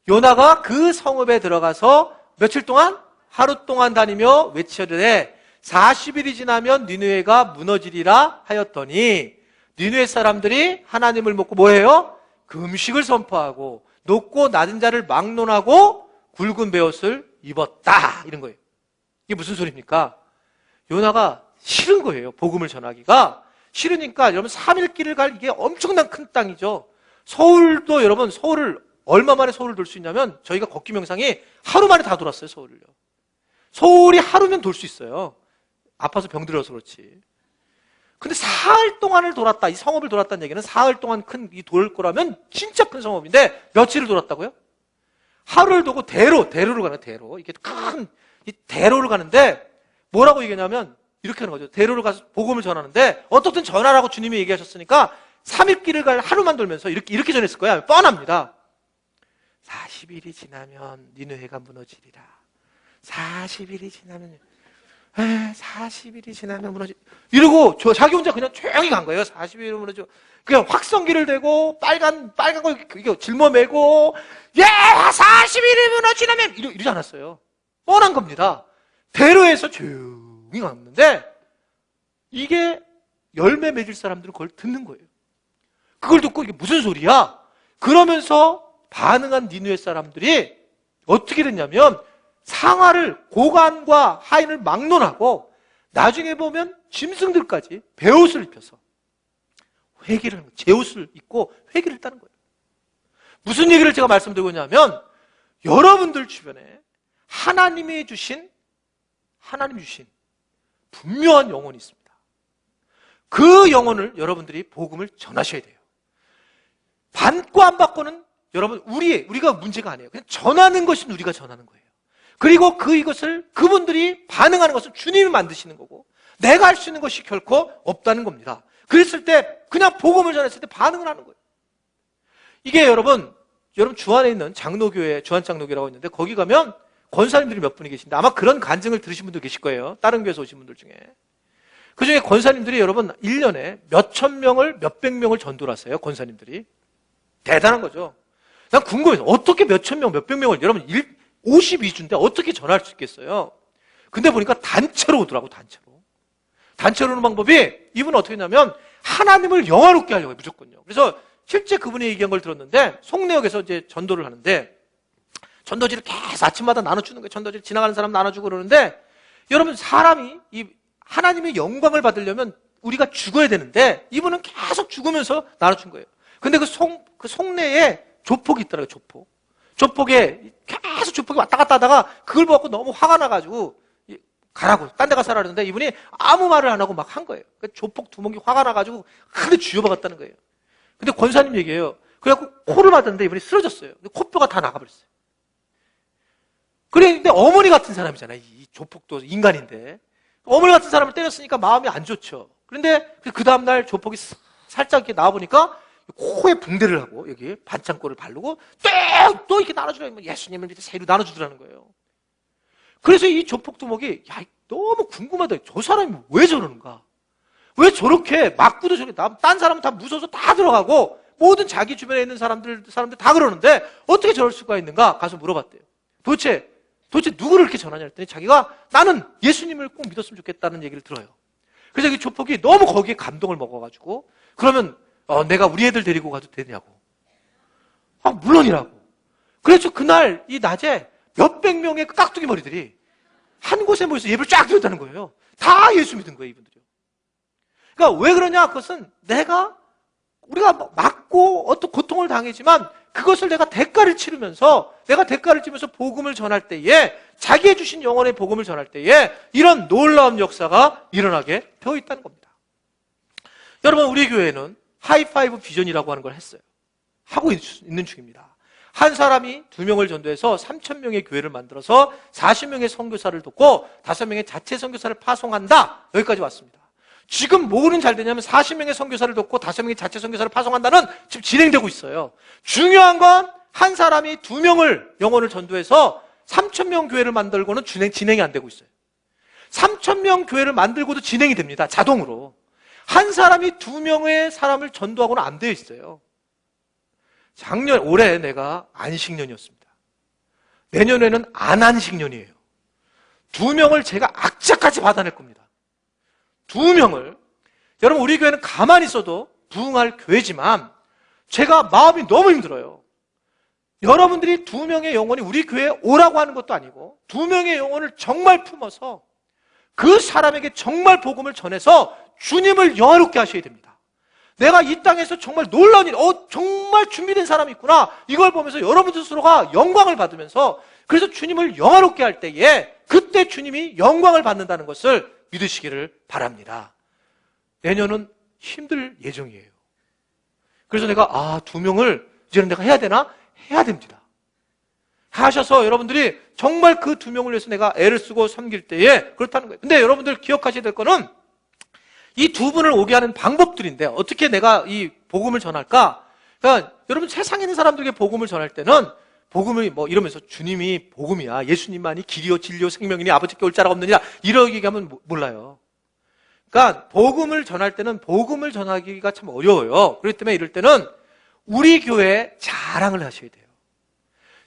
요나가 그 성읍에 들어가서 며칠 동안? 하루 동안 다니며 외치되 40일이 지나면 니느웨가 무너지리라 하였더니 니느웨 사람들이 하나님을 먹고 뭐해요? 금식을 선포하고 높고 낮은 자를 막론하고 굵은 베옷을 입었다. 이런 거예요. 이게 무슨 소리입니까? 요나가 싫은 거예요. 복음을 전하기가. 싫으니까 여러분 3일 길을 갈 이게 엄청난 큰 땅이죠. 서울도 여러분 서울을 얼마 만에 서울을 돌 수 있냐면 저희가 걷기 명상이 하루 만에 다 돌았어요. 서울을요. 서울이 하루면 돌 수 있어요. 아파서 병들어서 그렇지. 근데 사흘 동안을 돌았다. 이 성읍을 돌았다는 얘기는 사흘 동안 큰 이 돌 거라면 진짜 큰 성읍인데 며칠을 돌았다고요? 하루를 두고 대로를 가는 대로. 이게 큰 이 대로를 가는데 뭐라고 얘기하냐면 이렇게 하는 거죠. 대로를 가서 복음을 전하는데 어떻든 전하라고 주님이 얘기하셨으니까 3일 길을 갈 하루만 돌면서 이렇게 전했을 거야. 뻔합니다. 40일이 지나면 니느웨가 무너지리라. 40일이 지나면 40일이 지나면 무너지. 이러고 자기 혼자 그냥 조용히 간 거예요. 40일이 무너지고 그냥 확성기를 대고 빨간 거 이거 짊어매고 40일이 무너지려면 이러지 않았어요. 뻔한 겁니다. 대로에서 조용히 갔는데 이게 열매 맺을 사람들은 그걸 듣는 거예요. 그걸 듣고 이게 무슨 소리야? 그러면서 반응한 니느웨 사람들이 어떻게 됐냐면 상하를 고관과 하인을 막론하고 나중에 보면 짐승들까지 베옷을 입혀서 회개를 하는 거예요. 제 옷을 입고 회개를 했다는 거예요. 무슨 얘기를 제가 말씀드리고 있냐면 여러분들 주변에 하나님이 주신 분명한 영혼이 있습니다. 그 영혼을 여러분들이 복음을 전하셔야 돼요. 받고 안 받고는 여러분 우리가 문제가 아니에요. 그냥 전하는 것이 우리가 전하는 거예요. 그리고 이것을 그분들이 반응하는 것은 주님이 만드시는 거고 내가 할 수 있는 것이 결코 없다는 겁니다. 그랬을 때 그냥 복음을 전했을 때 반응을 하는 거예요. 이게 여러분 주안에 있는 장로교회 주안장로교라고 있는데 거기 가면 권사님들이 몇 분이 계신데 아마 그런 간증을 들으신 분도 계실 거예요. 다른 교회에서 오신 분들 중에. 그중에 권사님들이 여러분 1년에 몇천 명을 몇백 명을 전도를 하세요. 권사님들이. 대단한 거죠. 난 궁금해서 어떻게 몇천 명, 몇백 명을 여러분 52주인데 어떻게 전할 수 있겠어요? 근데 보니까 단체로 오더라고, 단체로. 단체로 오는 방법이 이분은 어떻게 했냐면 하나님을 영화롭게 하려고 해요, 무조건요. 그래서 실제 그분이 얘기한 걸 들었는데 송내역에서 이제 전도를 하는데 전도지를 계속 아침마다 나눠주는 거예요. 전도지를 지나가는 사람 나눠주고 그러는데 여러분 사람이 이 하나님의 영광을 받으려면 우리가 죽어야 되는데 이분은 계속 죽으면서 나눠준 거예요. 근데 그 송내에 조폭이 있더라고요, 조폭. 조폭에 계속 조폭이 왔다 갔다 하다가 그걸 보고 너무 화가 나가지고 가라고, 딴 데 가서 살아 그러는데 이분이 아무 말을 안 하고 막 한 거예요. 그 조폭 두목이 화가 나가지고 크게 쥐어박았다는 거예요. 근데 권사님 얘기해요. 그래갖고 코를 맞았는데 이분이 쓰러졌어요. 근데 코뼈가 다 나가버렸어요. 그래, 근데 어머니 같은 사람이잖아요. 이 조폭도 인간인데. 어머니 같은 사람을 때렸으니까 마음이 안 좋죠. 그런데 그 다음날 조폭이 살짝 이렇게 나와보니까 코에 붕대를 하고 여기 반창고를 바르고 또 이렇게 나눠주라고 예수님을 밑에 새로 나눠주더라는 거예요. 그래서 이 조폭 두목이 야, 너무 궁금하다. 저 사람이 왜 저러는가? 왜 저렇게 맞고도 저렇게 딴 사람은 다 무서워서 다 들어가고 모든 자기 주변에 있는 사람들 다 그러는데 어떻게 저럴 수가 있는가? 가서 물어봤대요. 도대체 누구를 이렇게 전하냐 했더니 자기가 나는 예수님을 꼭 믿었으면 좋겠다는 얘기를 들어요. 그래서 이 조폭이 너무 거기에 감동을 먹어가지고 그러면 내가 우리 애들 데리고 가도 되냐고. 물론이라고. 그래서 그날 이 낮에 몇백 명의 깍두기 머리들이 한 곳에 모여서 예배를 쫙 드렸다는 거예요. 다 예수 믿은 거예요, 이분들이요. 그러니까 왜 그러냐? 그것은 우리가 맞고 어떤 고통을 당했지만 그것을 내가 대가를 치르면서 복음을 전할 때에 자기의 주신 영혼의 복음을 전할 때에 이런 놀라운 역사가 일어나게 되어 있다는 겁니다. 여러분, 우리 교회는 하이파이브 비전이라고 하는 걸 했어요. 하고 있는 중입니다. 한 사람이 2명을 전도해서 3,000명의 교회를 만들어서 40명의 선교사를 돕고 5명의 자체 선교사를 파송한다. 여기까지 왔습니다. 지금 뭐는 잘 되냐면 40명의 선교사를 돕고 5명의 자체 선교사를 파송한다는 지금 진행되고 있어요. 중요한 건 한 사람이 2명을 영혼을 전도해서 3,000명 교회를 만들고는 진행이 안 되고 있어요. 3,000명 교회를 만들고도 진행이 됩니다. 자동으로. 한 사람이 2명의 사람을 전도하고는 안 되어 있어요. 올해 내가 안식년이었습니다. 내년에는 안안식년이에요. 2명을 제가 악착같이 받아낼 겁니다. 2명을. 여러분, 우리 교회는 가만히 있어도 부흥할 교회지만 제가 마음이 너무 힘들어요. 여러분들이 2명의 영혼이 우리 교회에 오라고 하는 것도 아니고 2명의 영혼을 정말 품어서 그 사람에게 정말 복음을 전해서 주님을 영화롭게 하셔야 됩니다. 내가 이 땅에서 정말 놀라운 일, 정말 준비된 사람이 있구나. 이걸 보면서 여러분들 스스로가 영광을 받으면서 그래서 주님을 영화롭게 할 때에 그때 주님이 영광을 받는다는 것을 믿으시기를 바랍니다. 내년은 힘들 예정이에요. 그래서 내가 2명을 이제는 내가 해야 되나? 해야 됩니다. 하셔서 여러분들이 정말 그 2명을 위해서 내가 애를 쓰고 섬길 때에 그렇다는 거예요. 근데 여러분들 기억하셔야 될 거는 이 2분을 오게 하는 방법들인데 어떻게 내가 이 복음을 전할까? 그러니까 여러분 세상에 있는 사람들에게 복음을 전할 때는 복음을 이러면서 주님이 복음이야. 예수님만이 길이요 진리요 생명이니 아버지께 올 자가 없느니라. 이렇게 얘기하면 몰라요. 그러니까 복음을 전할 때는 복음을 전하기가 참 어려워요. 그렇기 때문에 이럴 때는 우리 교회 자랑을 하셔야 돼요.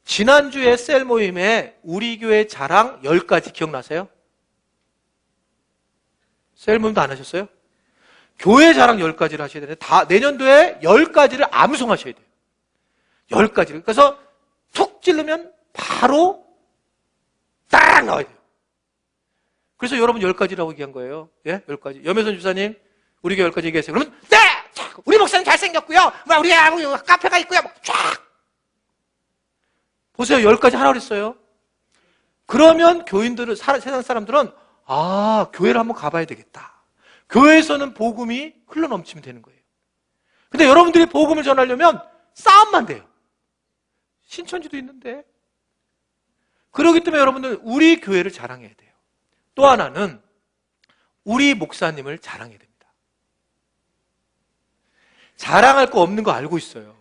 지난주에 셀 모임에 우리 교회 자랑 10가지 기억나세요? 셀 모임도 안 하셨어요? 교회 자랑 10가지를 하셔야 되는데 내년도에 10가지를 암송하셔야 돼요. 10가지를. 그래서 툭 찌르면 바로 딱 나와야 돼요. 그래서 여러분 10가지라고 얘기한 거예요. 예? 10가지. 염혜선 집사님, 우리 교회 10가지 얘기하세요. 그러면 네! 우리 목사님 잘생겼고요. 우리 카페가 있고요. 쫙! 보세요. 10가지 하라고 그랬어요. 그러면 교인들은, 세상 사람들은 교회를 한번 가봐야 되겠다. 교회에서는 복음이 흘러넘치면 되는 거예요. 근데 여러분들이 복음을 전하려면 싸움만 돼요. 신천지도 있는데. 그렇기 때문에 여러분들 우리 교회를 자랑해야 돼요. 또 하나는 우리 목사님을 자랑해야 됩니다. 자랑할 거 없는 거 알고 있어요.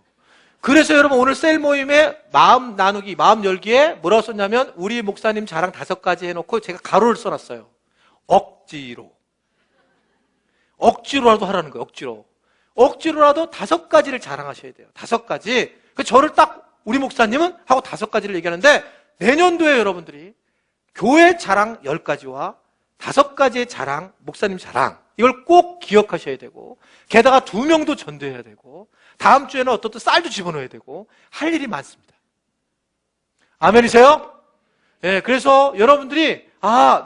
그래서 여러분 오늘 셀 모임에 마음 나누기, 마음 열기에 뭐라고 썼냐면 우리 목사님 자랑 5가지 해놓고 제가 가로를 써놨어요. 억지로라도 하라는 거예요. 억지로라도 5가지를 자랑하셔야 돼요. 5가지. 저를 딱 우리 목사님은 하고 5가지를 얘기하는데 내년도에 여러분들이 교회 자랑 10가지와 5가지의 자랑, 목사님 자랑 이걸 꼭 기억하셔야 되고 게다가 2명도 전도해야 되고 다음 주에는 어떻든 쌀도 집어넣어야 되고 할 일이 많습니다. 아멘이세요? 예, 그래서 여러분들이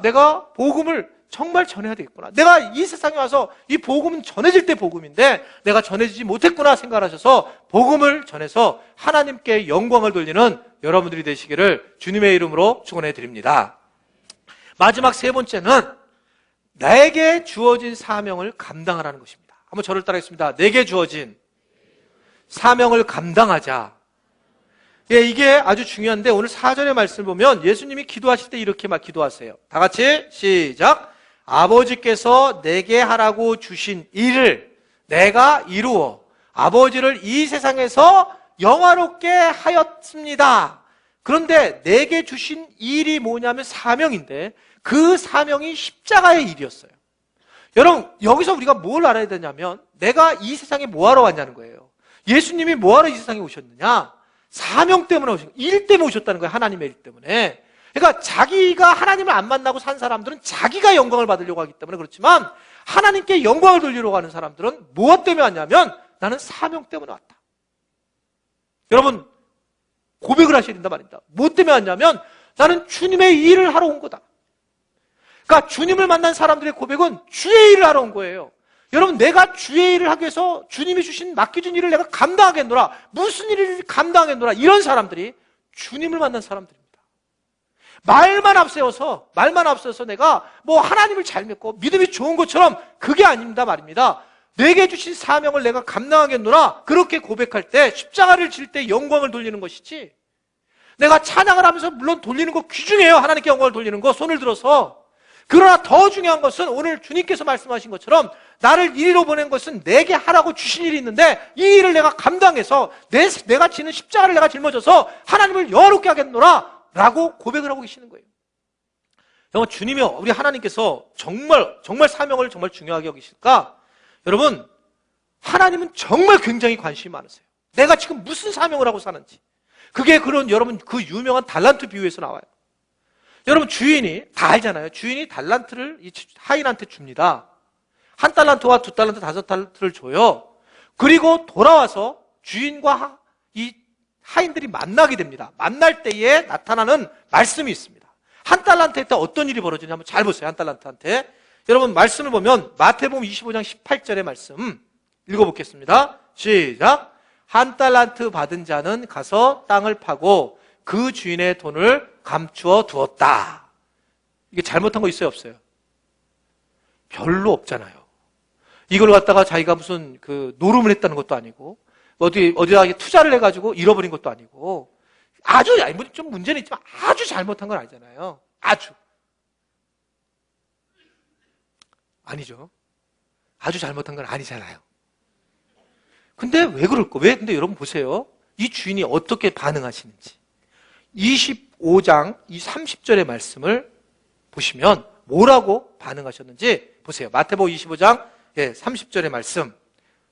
내가 복음을 정말 전해야 되겠구나. 내가 이 세상에 와서 이 복음은 전해질 때 복음인데 내가 전해지지 못했구나 생각하셔서 복음을 전해서 하나님께 영광을 돌리는 여러분들이 되시기를 주님의 이름으로 축원해 드립니다. 마지막 3번째는 내게 주어진 사명을 감당하라는 것입니다. 한번 저를 따라하겠습니다. 내게 주어진 사명을 감당하자. 예, 이게 아주 중요한데 오늘 4절의 말씀을 보면 예수님이 기도하실 때 이렇게 막 기도하세요. 다 같이 시작. 아버지께서 내게 하라고 주신 일을 내가 이루어 아버지를 이 세상에서 영화롭게 하였습니다. 그런데 내게 주신 일이 뭐냐면 사명인데 그 사명이 십자가의 일이었어요. 여러분, 여기서 우리가 뭘 알아야 되냐면 내가 이 세상에 뭐하러 왔냐는 거예요. 예수님이 뭐하러 이 세상에 오셨느냐? 사명 때문에 오신 거예요. 일 때문에 오셨다는 거예요. 하나님의 일 때문에. 그러니까 자기가 하나님을 안 만나고 산 사람들은 자기가 영광을 받으려고 하기 때문에 그렇지만 하나님께 영광을 돌리려고 하는 사람들은 무엇 때문에 왔냐면 나는 사명 때문에 왔다. 여러분, 고백을 하셔야 된단 말입니다. 무엇 때문에 왔냐면 나는 주님의 일을 하러 온 거다. 그러니까 주님을 만난 사람들의 고백은 주의 일을 하러 온 거예요. 여러분, 내가 주의 일을 하기 위해서 주님이 주신 맡겨준 일을 내가 감당하겠노라. 무슨 일을 감당하겠노라. 이런 사람들이 주님을 만난 사람들입니다. 말만 앞세워서 내가 뭐 하나님을 잘 믿고 믿음이 좋은 것처럼 그게 아닙니다 말입니다. 내게 주신 사명을 내가 감당하겠노라. 그렇게 고백할 때 십자가를 질 때 영광을 돌리는 것이지, 내가 찬양을 하면서 물론 돌리는 거 귀중해요. 하나님께 영광을 돌리는 거 손을 들어서. 그러나 더 중요한 것은 오늘 주님께서 말씀하신 것처럼 나를 이리로 보낸 것은 내게 하라고 주신 일이 있는데 이 일을 내가 감당해서 내가 지는 십자가를 내가 짊어져서 하나님을 영화롭게 하겠노라 라고 고백을 하고 계시는 거예요. 여러분, 주님이, 우리 하나님께서 정말 사명을 정말 중요하게 여기실까? 여러분, 하나님은 정말 굉장히 관심이 많으세요. 내가 지금 무슨 사명을 하고 사는지. 그게 여러분 그 유명한 달란트 비유에서 나와요. 여러분, 주인이 다 알잖아요. 주인이 달란트를 이 하인한테 줍니다. 1달란트와 2달란트, 5달란트를 줘요. 그리고 돌아와서 주인과 이 하인들이 만나게 됩니다. 만날 때에 나타나는 말씀이 있습니다. 1달란트한테 어떤 일이 벌어지냐 한번 잘 보세요. 1달란트한테. 여러분, 말씀을 보면 마태복음 25장 18절의 말씀 읽어보겠습니다. 시작. 1달란트 받은 자는 가서 땅을 파고 그 주인의 돈을 감추어 두었다. 이게 잘못한 거 있어요, 없어요? 별로 없잖아요. 이걸 갖다가 자기가 무슨 노름을 했다는 것도 아니고 어디다 투자를 해가지고 잃어버린 것도 아니고 좀 문제는 있지만 아주 잘못한 건 아니잖아요. 아니죠. 아주 잘못한 건 아니잖아요. 근데 왜 그럴까? 근데 여러분 보세요. 이 주인이 어떻게 반응하시는지. 25장 이 30절의 말씀을 보시면 뭐라고 반응하셨는지 보세요. 마태복음 25장 30절의 말씀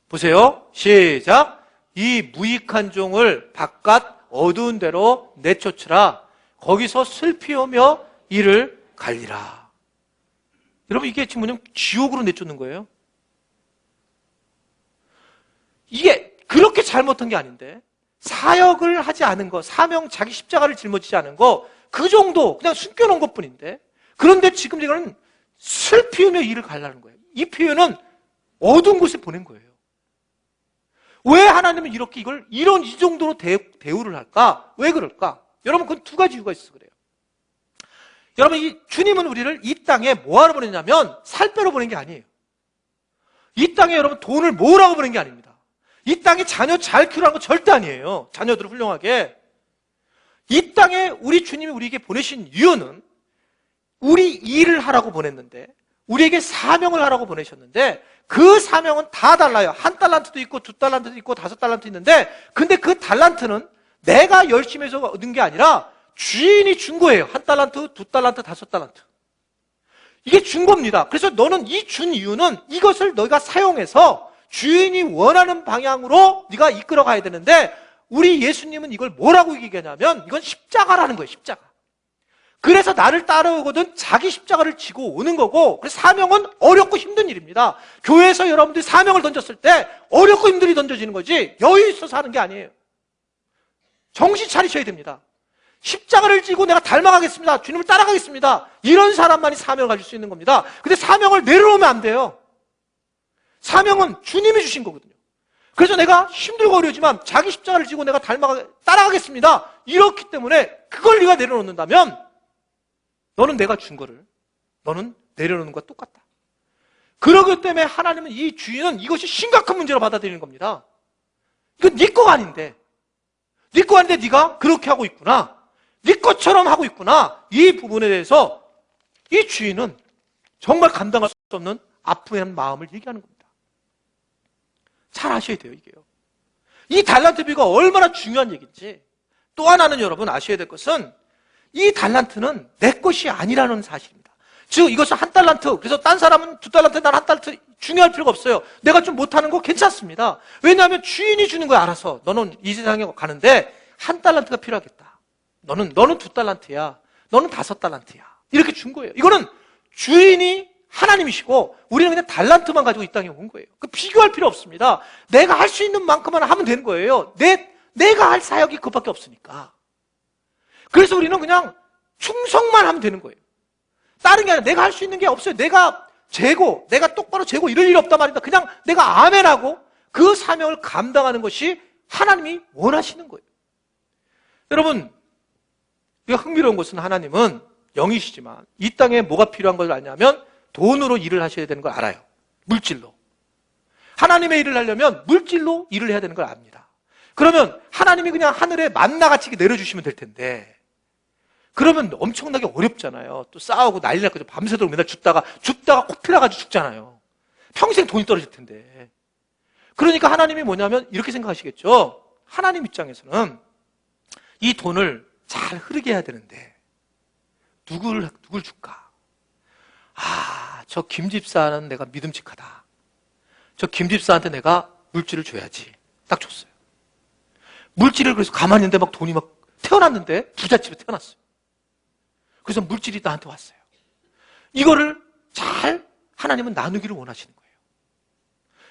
보세요. 시작. 이 무익한 종을 바깥 어두운 데로 내쫓으라. 거기서 슬피우며 이를 갈리라. 여러분, 이게 지금 뭐냐면 지옥으로 내쫓는 거예요. 이게 그렇게 잘못한 게 아닌데 사역을 하지 않은 거, 자기 십자가를 짊어지지 않은 거, 그 정도 그냥 숨겨놓은 것뿐인데, 그런데 지금 이거는 슬피우며 이를 갈라는 거예요. 이 표현은 어두운 곳에 보낸 거예요. 왜 하나님은 이렇게 이 정도로 대우를 할까? 왜 그럴까? 여러분, 그건 2가지 이유가 있어서 그래요. 여러분, 이 주님은 우리를 이 땅에 뭐하러 보냈냐면 살 빼러 보낸 게 아니에요. 이 땅에 여러분 돈을 모으라고 보낸 게 아닙니다. 이 땅에 자녀 잘 키우라는 거 절대 아니에요. 자녀들을 훌륭하게. 이 땅에 우리 주님이 우리에게 보내신 이유는 우리 일을 하라고 보냈는데, 우리에게 사명을 하라고 보내셨는데, 그 사명은 다 달라요. 1달란트도 있고 2달란트도 있고 5달란트 있는데, 근데 그 달란트는 내가 열심히 해서 얻은 게 아니라 주인이 준 거예요. 1달란트, 2달란트, 5달란트. 이게 준 겁니다. 그래서 너는 이 준 이유는 이것을 너희가 사용해서 주인이 원하는 방향으로 네가 이끌어 가야 되는데, 우리 예수님은 이걸 뭐라고 얘기하냐면 이건 십자가라는 거예요. 십자가. 그래서 나를 따라오거든 자기 십자가를 지고 오는 거고, 그래서 사명은 어렵고 힘든 일입니다. 교회에서 여러분들이 사명을 던졌을 때 어렵고 힘들이 던져지는 거지 여유 있어서 하는 게 아니에요. 정신 차리셔야 됩니다. 십자가를 지고 내가 닮아가겠습니다. 주님을 따라가겠습니다. 이런 사람만이 사명을 가질 수 있는 겁니다. 근데 사명을 내려놓으면 안 돼요. 사명은 주님이 주신 거거든요. 그래서 내가 힘들고 어려우지만 자기 십자가를 지고 내가 따라가겠습니다. 이렇기 때문에 그걸 네가 내려놓는다면 너는 내가 준 거를 너는 내려놓는 것과 똑같다. 그러기 때문에 하나님은 이 주인은 이것이 심각한 문제로 받아들이는 겁니다. 이건 네 거가 아닌데, 네 거 아닌데 네가 그렇게 하고 있구나, 네 것처럼 하고 있구나. 이 부분에 대해서 이 주인은 정말 감당할 수 없는 아픈 마음을 얘기하는 겁니다. 잘 아셔야 돼요, 이게요. 이 달란트 비유가 얼마나 중요한 얘기인지. 또 하나는 여러분 아셔야 될 것은 이 달란트는 내 것이 아니라는 사실입니다. 즉 이것은 한 달란트, 그래서 딴 사람은 두 달란트, 난 한 달란트 중요할 필요가 없어요. 내가 좀 못하는 거 괜찮습니다. 왜냐하면 주인이 주는 거야. 알아서 너는 이 세상에 가는데 한 달란트가 필요하겠다. 너는 두 달란트야, 너는 5달란트야, 이렇게 준 거예요. 이거는 주인이 하나님이시고 우리는 그냥 달란트만 가지고 이 땅에 온 거예요. 그 비교할 필요 없습니다. 내가 할 수 있는 만큼만 하면 되는 거예요. 내가 할 사역이 그것밖에 없으니까. 그래서 우리는 그냥 충성만 하면 되는 거예요. 다른 게 아니라 내가 할 수 있는 게 없어요. 내가 똑바로 재고 이럴 일이 없단 말입니다. 그냥 내가 아멘하고 그 사명을 감당하는 것이 하나님이 원하시는 거예요. 여러분, 이거 흥미로운 것은 하나님은 영이시지만 이 땅에 뭐가 필요한 걸 아냐면 돈으로 일을 하셔야 되는 걸 알아요. 물질로. 하나님의 일을 하려면 물질로 일을 해야 되는 걸 압니다. 그러면 하나님이 그냥 하늘에 만나같이 내려주시면 될 텐데, 그러면 엄청나게 어렵잖아요. 또 싸우고 난리 날 거죠. 밤새도록 맨날 죽다가 코피나가지고 죽잖아요. 평생 돈이 떨어질 텐데. 그러니까 하나님이 뭐냐면 이렇게 생각하시겠죠. 하나님 입장에서는 이 돈을 잘 흐르게 해야 되는데 누굴 줄까? 저 김 집사는 내가 믿음직하다. 저 김 집사한테 내가 물질을 줘야지. 딱 줬어요. 물질을 그래서 가만히 있는데 막 돈이 막 태어났는데 부잣집에 태어났어요. 그래서 물질이 나한테 왔어요. 이거를 잘 하나님은 나누기를 원하시는 거예요.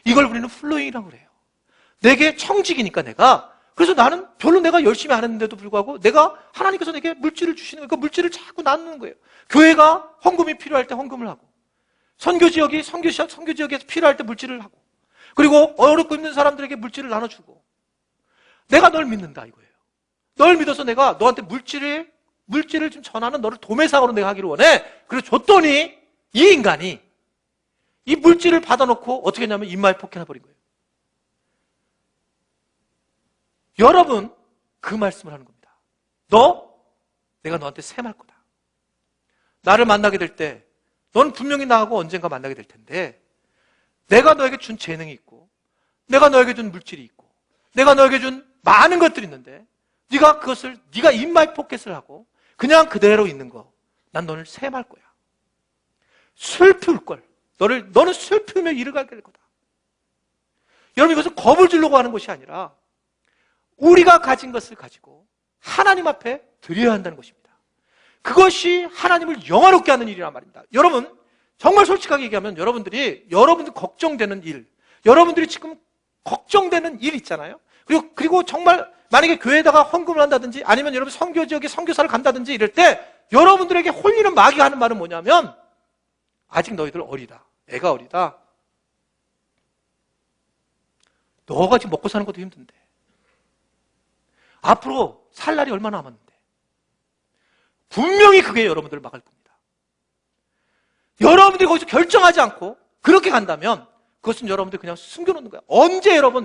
이걸 우리는 플로잉이라고 그래요. 내게 청직이니까 그래서 나는 별로 내가 열심히 안 했는데도 불구하고 내가 하나님께서 내게 물질을 주시는 거예요. 그 물질을 자꾸 나누는 거예요. 교회가 헌금이 필요할 때 헌금을 하고, 선교 지역에서 필요할 때 물질을 하고, 그리고 어렵고 힘든 사람들에게 물질을 나눠주고, 내가 널 믿는다 이거예요. 널 믿어서 내가 너한테 물질을 좀 전하는 너를 도매상으로 내가 하기를 원해. 그래서 줬더니 이 인간이 이 물질을 받아놓고 어떻게 했냐면 입마에 폭행해버린 거예요. 여러분, 그 말씀을 하는 겁니다. 내가 너한테 셈할 거다. 나를 만나게 될 때 넌 분명히 나하고 언젠가 만나게 될 텐데, 내가 너에게 준 재능이 있고, 내가 너에게 준 물질이 있고, 내가 너에게 준 많은 것들이 있는데 네가 입마에 포켓을 하고 그냥 그대로 있는 거, 난 너를 셈할 거야. 슬플 걸. 너는 슬프며 이를 가게 될 거다. 여러분, 이것은 겁을 주려고 하는 것이 아니라 우리가 가진 것을 가지고 하나님 앞에 드려야 한다는 것입니다. 그것이 하나님을 영화롭게 하는 일이란 말입니다. 여러분, 정말 솔직하게 얘기하면 여러분들 걱정되는 일, 여러분들이 지금 걱정되는 일 있잖아요. 그리고 정말 만약에 교회에다가 헌금을 한다든지 아니면 여러분 선교 지역에 선교사를 간다든지 이럴 때 여러분들에게 홀리는 마귀가 하는 말은 뭐냐면, 아직 너희들 어리다. 애가 어리다. 너가 지금 먹고 사는 것도 힘든데 앞으로 살 날이 얼마나 남았는데. 분명히 그게 여러분들을 막을 겁니다. 여러분들이 거기서 결정하지 않고 그렇게 간다면 그것은 여러분들 그냥 숨겨놓는 거야.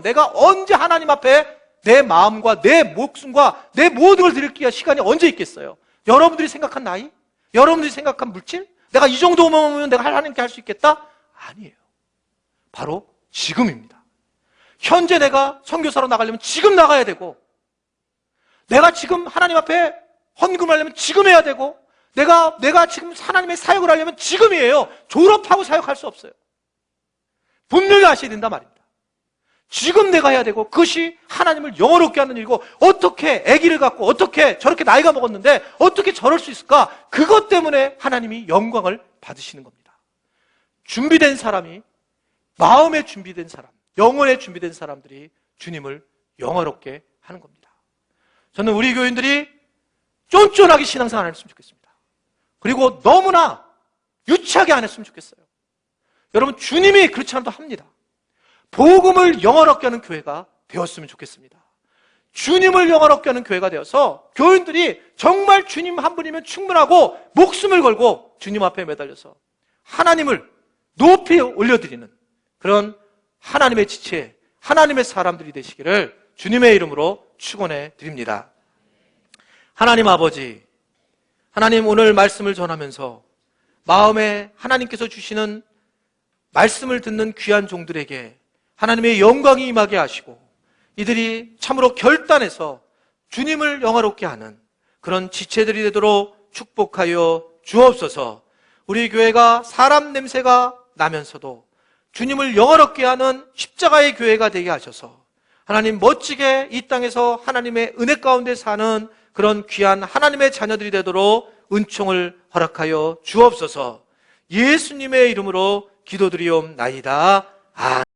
내가 언제 하나님 앞에 내 마음과 내 목숨과 내 모든 걸 드릴 시간이 언제 있겠어요? 여러분들이 생각한 나이? 여러분들이 생각한 물질? 내가 이 정도면 내가 하나님께 할 수 있겠다? 아니에요. 바로 지금입니다. 현재 내가 선교사로 나가려면 지금 나가야 되고, 내가 지금 하나님 앞에 헌금을 하려면 지금 해야 되고, 내가 지금 하나님의 사역을 하려면 지금이에요. 졸업하고 사역할 수 없어요. 분명히 아셔야 된단 말입니다. 지금 내가 해야 되고 그것이 하나님을 영화롭게 하는 일이고 어떻게 아기를 갖고 어떻게 저렇게 나이가 먹었는데 어떻게 저럴 수 있을까? 그것 때문에 하나님이 영광을 받으시는 겁니다. 준비된 사람이 마음에 준비된 사람, 영혼에 준비된 사람들이 주님을 영화롭게 하는 겁니다. 저는 우리 교인들이 쫀쫀하게 신앙생활 안 했으면 좋겠습니다. 그리고 너무나 유치하게 안 했으면 좋겠어요. 여러분 주님이 그렇지 않아도 합니다. 복음을 영화롭게 하는 교회가 되었으면 좋겠습니다. 주님을 영화롭게 하는 교회가 되어서 교인들이 정말 주님 한 분이면 충분하고 목숨을 걸고 주님 앞에 매달려서 하나님을 높이 올려드리는 그런 하나님의 지체, 하나님의 사람들이 되시기를 주님의 이름으로 축원해 드립니다. 하나님 아버지, 하나님 오늘 말씀을 전하면서 마음에 하나님께서 주시는 말씀을 듣는 귀한 종들에게 하나님의 영광이 임하게 하시고 이들이 참으로 결단해서 주님을 영화롭게 하는 그런 지체들이 되도록 축복하여 주옵소서. 우리 교회가 사람 냄새가 나면서도 주님을 영화롭게 하는 십자가의 교회가 되게 하셔서 하나님 멋지게 이 땅에서 하나님의 은혜 가운데 사는 그런 귀한 하나님의 자녀들이 되도록 은총을 허락하여 주옵소서. 예수님의 이름으로 기도드리옵나이다. 아멘.